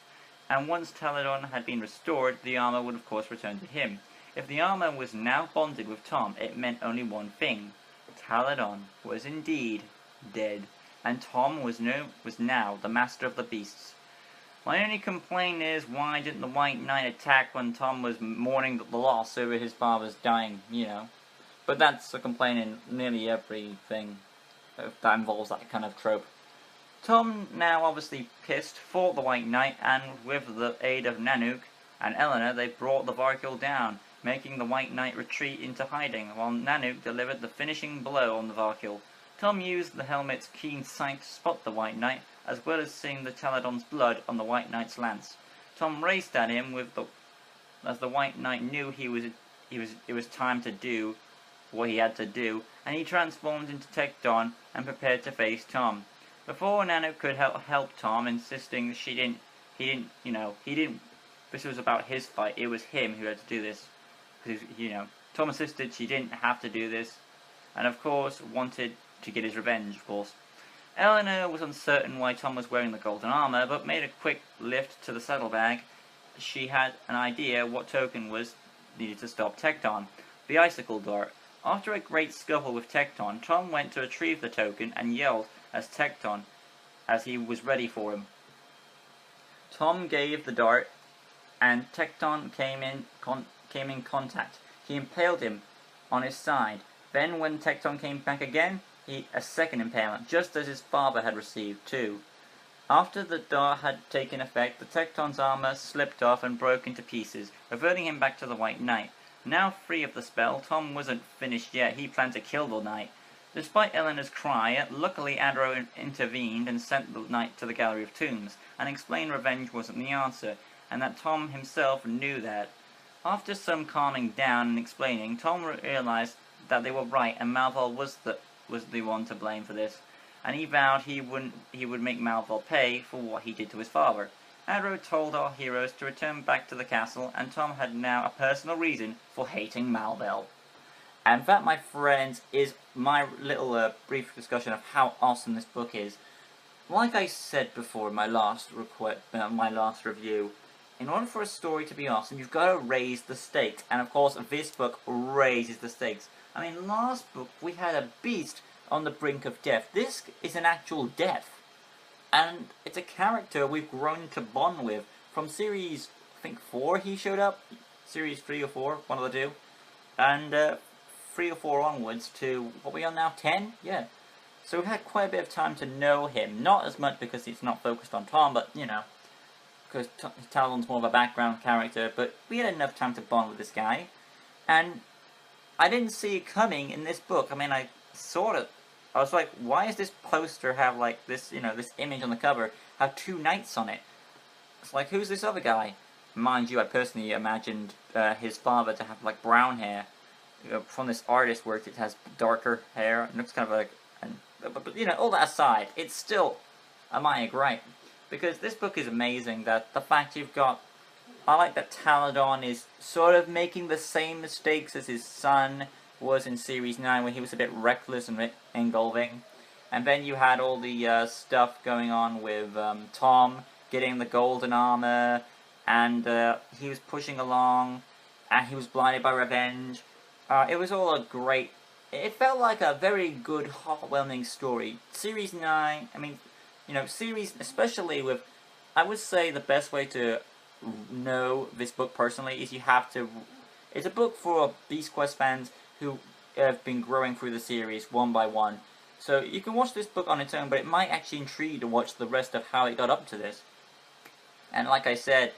And once Taladon had been restored, the armor would of course return to him. If the armor was now bonded with Tom, it meant only one thing. Taladon was indeed dead, and Tom was now the master of the beasts. My only complaint is, why didn't the White Knight attack when Tom was mourning the loss over his father's dying, But that's a complaint in nearly everything that involves that kind of trope. Tom, now obviously pissed, fought the White Knight, and with the aid of Nanook and Eleanor, they brought the Varkil down, making the White Knight retreat into hiding, while Nanook delivered the finishing blow on the Varkil. Tom used the helmet's keen sight to spot the White Knight, as well as seeing the Taladon's blood on the White Knight's lance. Tom raced at him as the White Knight knew it was time to do what he had to do, and he transformed into Tecton and prepared to face Tom. Before Nanook could help Tom, insisting that this was about his fight, it was him who had to do this. Because, Tom insisted she didn't have to do this, and of course wanted to get his revenge, of course. Eleanor was uncertain why Tom was wearing the golden armor, but made a quick lift to the saddlebag. She had an idea what token was needed to stop Tecton, the icicle dart. After a great scuffle with Tecton, Tom went to retrieve the token and yelled as Tecton, as he was ready for him. Tom gave the dart, and Tecton came in contact. He impaled him on his side. Then when Tecton came back again, a second impalement, just as his father had received too. After the dart had taken effect, the Tecton's armor slipped off and broke into pieces, reverting him back to the White Knight. Now free of the spell, Tom wasn't finished yet. He planned to kill the knight. Despite Eleanor's cry, luckily Adro intervened and sent the knight to the Gallery of Tombs, and explained revenge wasn't the answer, and that Tom himself knew that. After some calming down and explaining, Tom realized that they were right, and Malval was the one to blame for this, and he vowed he would make Malval pay for what he did to his father. Adro told our heroes to return back to the castle, and Tom had now a personal reason for hating Malval. And that, my friends, is my little brief discussion of how awesome this book is. Like I said before in my last review, in order for a story to be awesome, you've got to raise the stakes, and of course this book raises the stakes. I mean, last book we had a beast on the brink of death. This is an actual death. And it's a character we've grown to bond with. From series, I think 4 he showed up. Series 3 or 4, one of the two. And 3 or 4 onwards to, what we are now, 10? Yeah. So we've had quite a bit of time to know him. Not as much because it's not focused on Tom, but, because Taladon's more of a background character. But we had enough time to bond with this guy. And I didn't see it coming in this book. I mean, I was like, why does this poster have, like, this, this image on the cover, have 2 knights on it? It's like, who's this other guy? Mind you, I personally imagined his father to have, like, brown hair. From this artist work, it has darker hair. It looks kind of like, but all that aside, it's still a mighty gripe. Because this book is amazing, that the fact you've got, I like that Taladon is sort of making the same mistakes as his son was in Series 9, when he was a bit reckless and engulfing. And then you had all the stuff going on with Tom getting the golden armor, and he was pushing along, and he was blinded by revenge. It was all a great... It felt like a very good, heartwarming story. Series 9, I mean, series, especially with... I would say the best way to know this book personally is you have to... It's a book for Beast Quest fans who have been growing through the series one by one. So you can watch this book on its own, but it might actually intrigue you to watch the rest of how it got up to this. And like I said,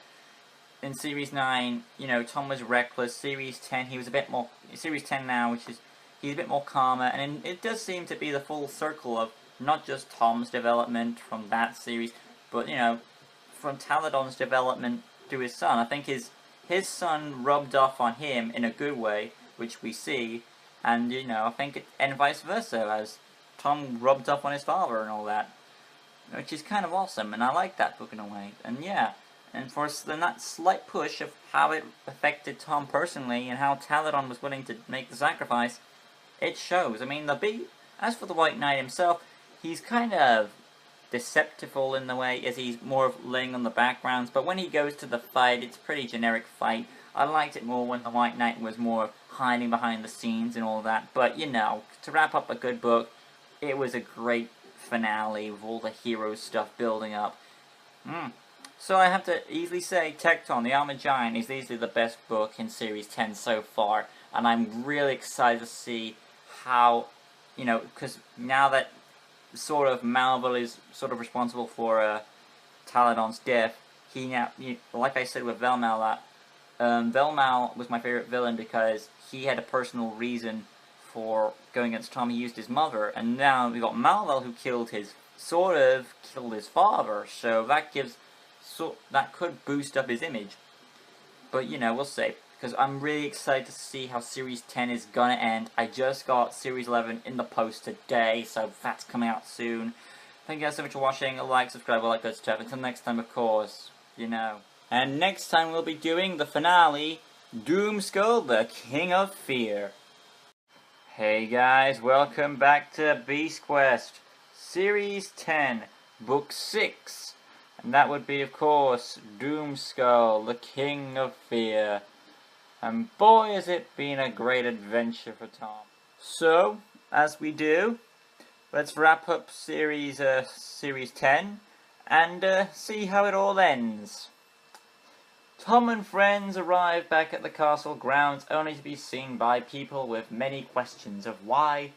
in Series 9, Tom was reckless. Series 10, he was a bit more... Series 10 now, which is... He's a bit more calmer, and it does seem to be the full circle of not just Tom's development from that series, but, from Taladon's development to his son. I think his son rubbed off on him in a good way, which we see, and, I think and vice versa, as Tom rubbed off on his father and all that, which is kind of awesome, and I like that book in a way. And yeah, and for that slight push of how it affected Tom personally, and how Taladon was willing to make the sacrifice, it shows. I mean, as for the White Knight himself, he's kind of deceptible in the way, as he's more of laying on the backgrounds, but when he goes to the fight, it's a pretty generic fight. I liked it more when the White Knight was more hiding behind the scenes and all that, but you know, to wrap up a good book, it was a great finale with all the hero stuff building up. So I have to easily say Tecton, the Armored Giant, is easily the best book in Series 10 so far, and I'm really excited to see how, you know, because now that sort of Malvel is sort of responsible for Taladon's death, like I said with Velmal, Velmal was my favorite villain because he had a personal reason for going against Tom. He used his mother, and now we got Malvel who killed his father, so that could boost up his image. But you know, we'll see, because I'm really excited to see how Series 10 is gonna end. I just got Series 11 in the post today, so that's coming out soon. Thank you guys so much for watching. Like, subscribe, all that good stuff. Until next time, of course, you know. And next time we'll be doing the finale, Doomskull, the King of Fear. Hey guys, welcome back to Beast Quest, Series 10, Book 6. And that would be, of course, Doomskull, the King of Fear. And boy, has it been a great adventure for Tom. So, as we do, let's wrap up Series 10 and see how it all ends. Tom and friends arrive back at the castle grounds only to be seen by people with many questions of why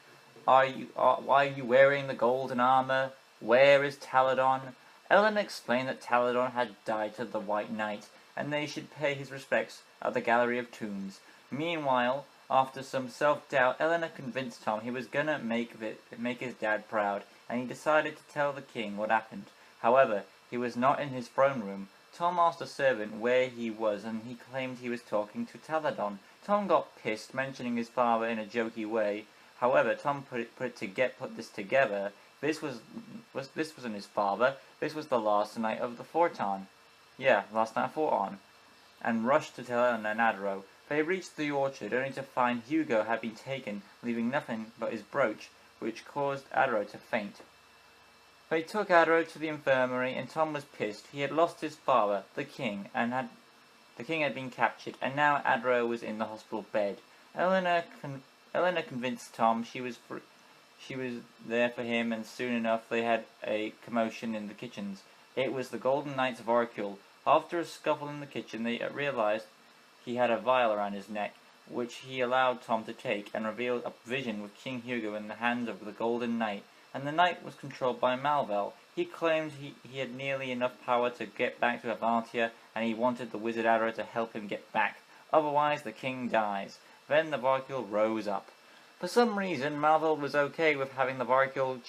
are you wearing the golden armor? Where is Taladon? Ellen explained that Taladon had died to the White Knight, and they should pay his respects at the Gallery of Tombs. Meanwhile, after some self-doubt, Eleanor convinced Tom he was gonna make his dad proud, and he decided to tell the king what happened. However, he was not in his throne room. Tom asked a servant where he was, and he claimed he was talking to Taladon. Tom got pissed, mentioning his father in a jokey way. However, Tom put this together. This wasn't his father. This was the last night of the Forton. Yeah, last night of Forton. And rushed to tell Eleanor and Adro. They reached the orchard, only to find Hugo had been taken, leaving nothing but his brooch, which caused Adro to faint. They took Adro to the infirmary, and Tom was pissed. He had lost his father, the king, and the king had been captured, and now Adro was in the hospital bed. Eleanor convinced Tom she was there for him, and soon enough they had a commotion in the kitchens. It was the Golden Knight's Voracul. After a scuffle in the kitchen, they realized he had a vial around his neck, which he allowed Tom to take, and revealed a vision with King Hugo in the hands of the Golden Knight. And the knight was controlled by Malvel. He claimed he had nearly enough power to get back to Avantia, and he wanted the wizard Adro to help him get back. Otherwise, the king dies. Then the Voracul rose up. For some reason, Malvel was okay with having the Voracul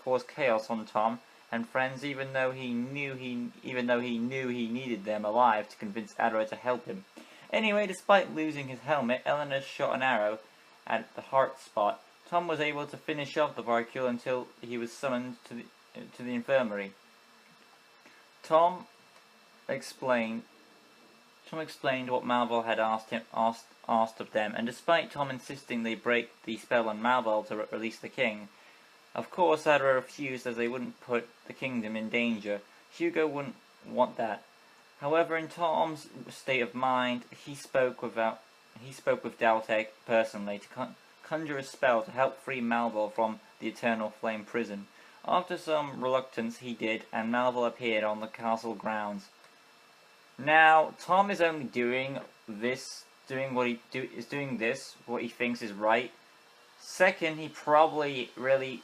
cause chaos on Tom and friends, even though he knew he needed them alive to convince Adro to help him. Anyway, despite losing his helmet, Eleanor shot an arrow at the heart spot. Tom was able to finish off the Voracul until he was summoned to the infirmary. Tom explained what Malvel had asked of them, and despite Tom insisting they break the spell on Malvel to release the king, of course Adro refused, as they wouldn't put the kingdom in danger. Hugo wouldn't want that. However, in Tom's state of mind, he spoke with Daltek personally to conjure a spell to help free Malvel from the Eternal Flame prison. After some reluctance, he did, and Malvel appeared on the castle grounds. Now, Tom is only doing what he thinks is right. Second, he probably really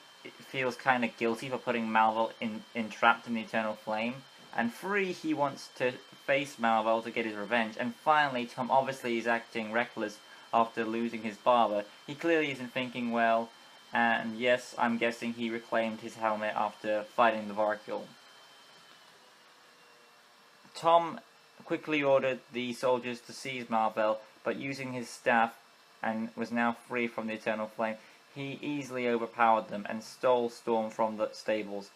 feels kind of guilty for putting Malvel entrapped in the Eternal Flame. And 3, he wants to face Malvel to get his revenge. And finally, Tom obviously is acting reckless after losing his father. He clearly isn't thinking well, and yes, I'm guessing he reclaimed his helmet after fighting the Voracul. Tom quickly ordered the soldiers to seize Malvel, but using his staff and was now free from the Eternal Flame, he easily overpowered them and stole Storm from the stables.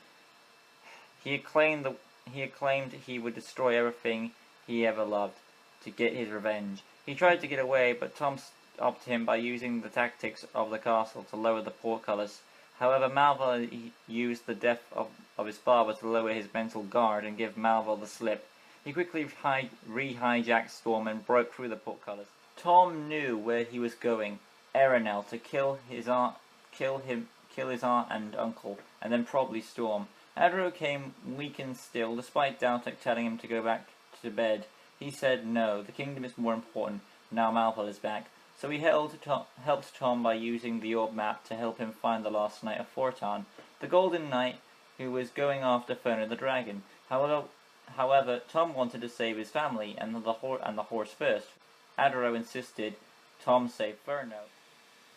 He claimed he would destroy everything he ever loved to get his revenge. He tried to get away, but Tom up to him by using the tactics of the castle to lower the portcullis. However, Malval used the death of his father to lower his mental guard and give Malval the slip. He quickly re-hijacked Storm and broke through the portcullis. Tom knew where he was going, Arenel, to kill his aunt and uncle, and then probably Storm. Adro came weakened still, despite Daltek telling him to go back to bed. He said no, the kingdom is more important, now Malval is back. So he helped Tom by using the orb map to help him find the last knight of Fortan, the Golden Knight who was going after Ferno the Dragon. However, Tom wanted to save his family and the horse first. Adro insisted Tom save Ferno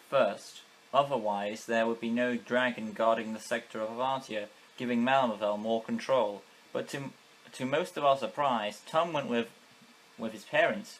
first. Otherwise, there would be no dragon guarding the sector of Avartia, giving Malval more control. But to most of our surprise, Tom went with his parents.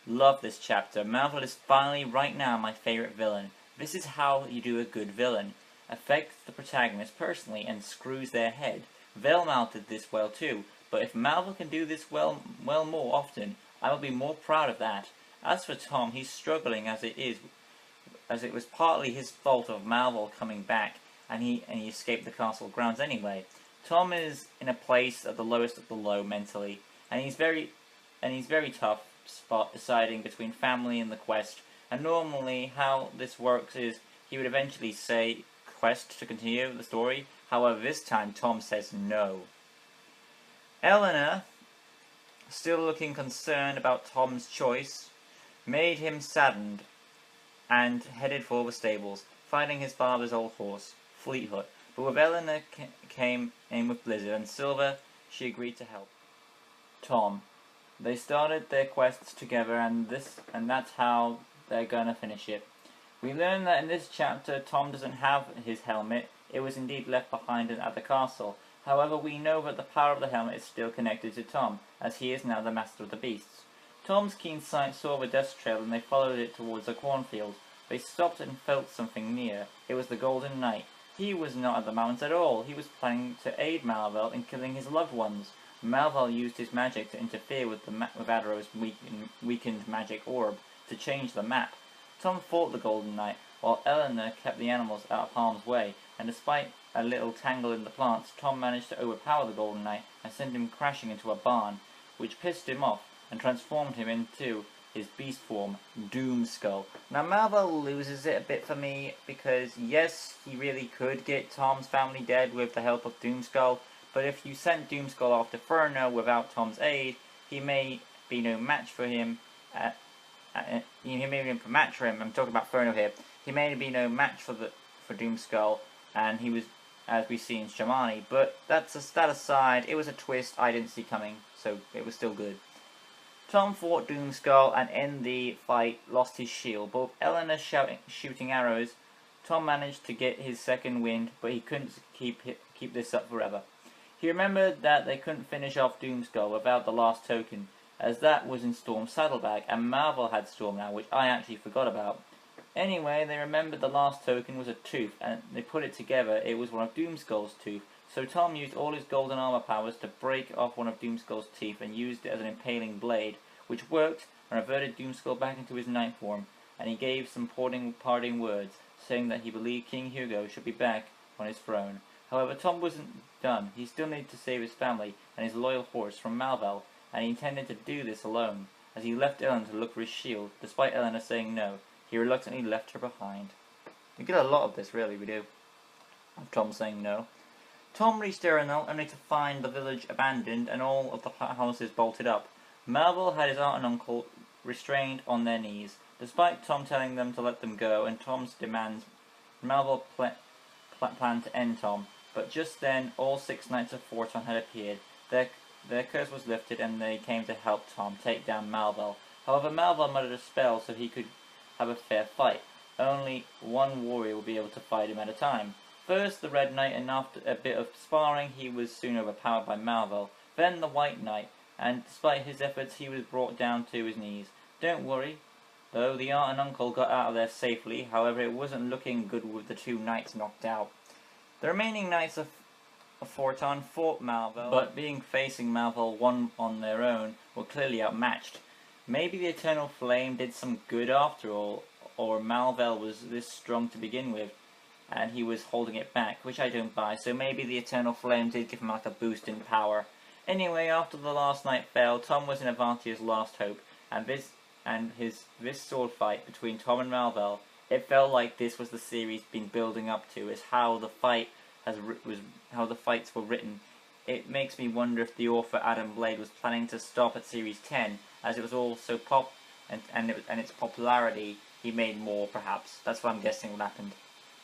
Love this chapter. Malval is finally, right now, my favorite villain. This is how you do a good villain. Affects the protagonist personally and screws their head. Velmal did this well too, but if Malval can do this well more often, I will be more proud of that. As for Tom, he's struggling as it was partly his fault of Malval coming back, and he escaped the castle grounds anyway. Tom is in a place at the lowest of the low mentally, and he's very tough spot deciding between family and the quest. And normally how this works is he would eventually say quest to continue the story. However, this time Tom says no. Eleanor, still looking concerned about Tom's choice, made him saddened and headed for the stables, fighting his father's old horse, Fleetfoot. But with Eleanor came in with Blizzard and Silver, she agreed to help Tom. They started their quests together, and that's how they're gonna finish it. We learn that in this chapter, Tom doesn't have his helmet. It was indeed left behind at the castle. However, we know that the power of the helmet is still connected to Tom, as he is now the master of the beasts. Tom's keen sight saw the dust trail, and they followed it towards a cornfield. They stopped and felt something near. It was the Golden Knight. He was not at the mountains at all. He was planning to aid Malval in killing his loved ones. Malval used his magic to interfere with Adro's weakened magic orb to change the map. Tom fought the Golden Knight, while Eleanor kept the animals out of harm's way, and despite a little tangle in the plants, Tom managed to overpower the Golden Knight and send him crashing into a barn, which pissed him off and transformed him into his beast form, Doomskull. Now Malval loses it a bit for me, because yes, he really could get Tom's family dead with the help of Doomskull, but if you sent Doomskull off to Ferno without Tom's aid, he may be no match for him. He may be no match for him. I'm talking about Ferno here. He may be no match for Doomskull, and he was, as we see in Shamani. But that aside, it was a twist I didn't see coming, so it was still good. Tom fought Doomskull and in the fight lost his shield, but with Eleanor shooting arrows, Tom managed to get his second wind, but he couldn't keep this up forever. He remembered that they couldn't finish off Doomskull without the last token, as that was in Storm's saddlebag, and Malval had Storm now, which I actually forgot about. Anyway, they remembered the last token was a tooth, and they put it together. It was one of Doomskull's teeth. So Tom used all his golden armor powers to break off one of Doomskull's teeth and used it as an impaling blade, which worked and reverted Doomskull back into his knight form, and he gave some parting words, saying that he believed King Hugo should be back on his throne. However, Tom wasn't done. He still needed to save his family and his loyal horse from Malval, and he intended to do this alone. As he left Eleanor to look for his shield, despite Eleanor saying no, he reluctantly left her behind. We get a lot of this, really, we do. Of Tom saying no. Tom reached Arenel only to find the village abandoned and all of the houses bolted up. Malval had his aunt and uncle restrained on their knees. Despite Tom telling them to let them go and Tom's demands, Malval planned to end Tom. But just then, all 6 knights of Fortan had appeared. Their curse was lifted, and they came to help Tom take down Malval. However, Malval muttered a spell so he could have a fair fight. Only one warrior will be able to fight him at a time. First the Red Knight, and after a bit of sparring, he was soon overpowered by Malval. Then the White Knight, and despite his efforts, he was brought down to his knees. Don't worry, though, the aunt and uncle got out of there safely. However, it wasn't looking good with the 2 knights knocked out. The remaining knights of Fortan fought Malval, but being facing Malval one on their own, were clearly outmatched. Maybe the Eternal Flame did some good after all, or Malvel was this strong to begin with, and he was holding it back, which I don't buy. So maybe the Eternal Flame did give him like a boost in power. Anyway, after the last night fell, Tom was in Avantia's last hope, and this sword fight between Tom and Malvel, it felt like this was the series been building up to, is how the how the fights were written. It makes me wonder if the author Adam Blade was planning to stop at series 10, as it was all so and its popularity, he made more perhaps. That's what I'm guessing what happened.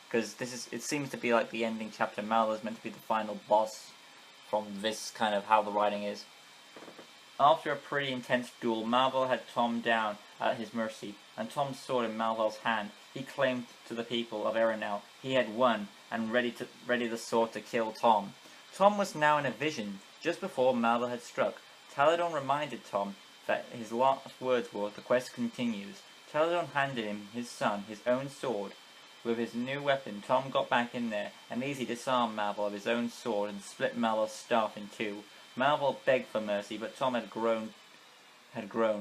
Because it seems to be like the ending chapter. Malvel is meant to be the final boss from this kind of how the writing is. After a pretty intense duel, Malvel had Tom down at his mercy, and Tom's sword in Malvel's hand, he claimed to the people of Erenel he had won, and ready the sword to kill Tom. Tom was now in a vision, just before Malvel had struck. Taladon reminded Tom that his last words were, "The quest continues." Taladon handed him his son, his own sword. With his new weapon, Tom got back in there and easily disarmed Malvel of his own sword and split Malvel's staff in two. Malvel begged for mercy, but Tom had grown.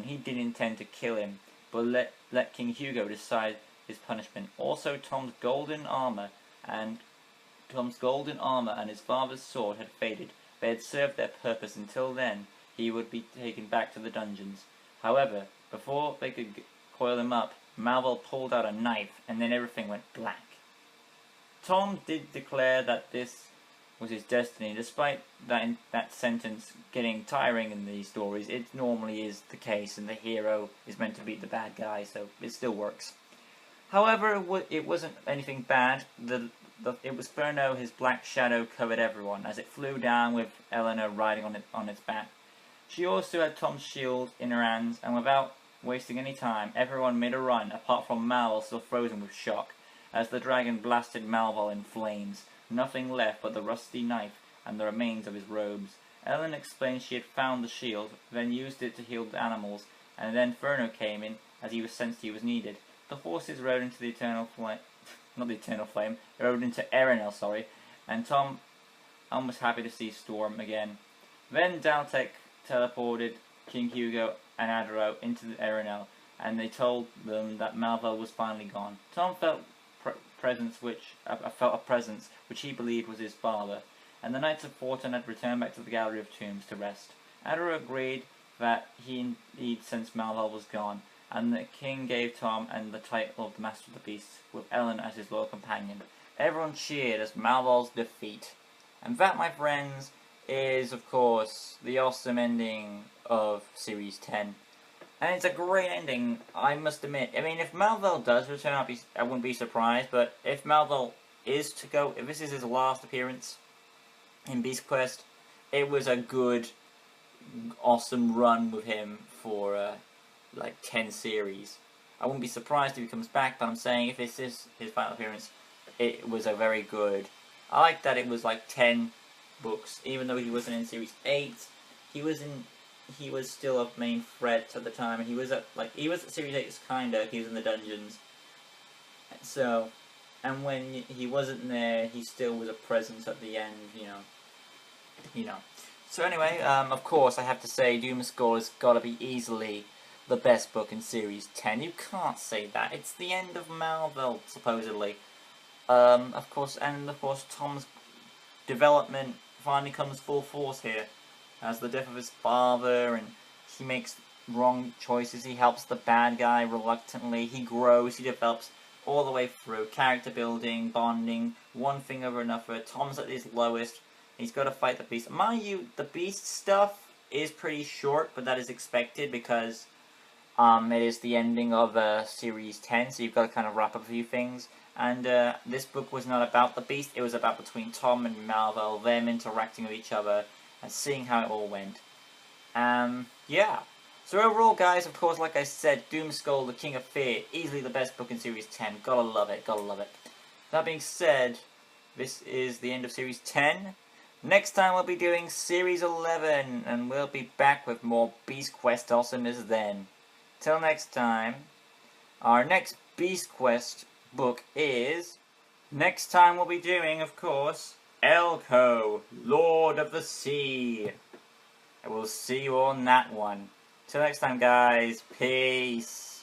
He didn't intend to kill him, but let King Hugo decide his punishment. Also, Tom's golden armor and his father's sword had faded. They had served their purpose until then. He would be taken back to the dungeons. However, before they could coil him up, Malvel pulled out a knife, and then everything went black. Tom did declare that this was his destiny. Despite that sentence getting tiring in these stories, it normally is the case, and the hero is meant to beat the bad guy, so it still works. However, it wasn't anything bad. It was Furno, his black shadow covered everyone, as it flew down with Eleanor riding on its back. She also had Tom's shield in her hands, and without wasting any time, everyone made a run, apart from Malvel still frozen with shock, as the dragon blasted Malvel in flames. Nothing left but the rusty knife and the remains of his robes. Ellen explained she had found the shield, then used it to heal the animals, and then Furno came in as he was sensed he was needed. The horses rode into the Eternal Flame, they rode into Erenel, and Tom was happy to see Storm again. Then Daltek teleported King Hugo and Adro into the Erenel, and they told them that Malvel was finally gone. Tom felt a presence which he believed was his father, and the Knights of Fortune had returned back to the Gallery of Tombs to rest. Adro agreed that he indeed sensed Malvel was gone, and the king gave Tom and the title of the Master of the Beasts, with Ellen as his loyal companion. Everyone cheered as Malvel's defeat. And that, my friends, is, of course, the awesome ending of Series 10. And it's a great ending, I must admit. I mean, if Malvel does return, I wouldn't be surprised, but if Malvel is to go, if this is his last appearance in Beast Quest, it was a good, awesome run with him for, like 10 series. I wouldn't be surprised if he comes back, but I'm saying if this is his final appearance, it was a very good. I like that it was like 10 books, even though he wasn't in Series 8. He was still a main threat at the time, and he was at Series 8's kinda. He was in the dungeons. So, and when he wasn't there, he still was a presence at the end. You know. So anyway, of course, I have to say, Doomskull has got to be easily the best book in Series 10. You can't say that. It's the end of Malvel, supposedly. Of course, Tom's development finally comes full force here, as the death of his father, and he makes wrong choices. He helps the bad guy reluctantly. He grows. He develops all the way through. Character building, bonding, one thing over another. Tom's at his lowest. He's got to fight the beast. Mind you, the beast stuff is pretty short, but that is expected because it is the ending of Series 10, so you've got to kind of wrap up a few things. And this book was not about the beast, it was about between Tom and Malvel, them interacting with each other, and seeing how it all went. Yeah. So overall, guys, of course, like I said, Doomskull, the King of Fear, easily the best book in Series 10. Gotta love it, gotta love it. That being said, this is the end of Series 10. Next time we'll be doing Series 11, and we'll be back with more Beast Quest awesomeness then. Till next time, our next Beast Quest book is... Next time we'll be doing, of course, Elko, Lord of the Sea. And we'll see you on that one. Till next time, guys. Peace.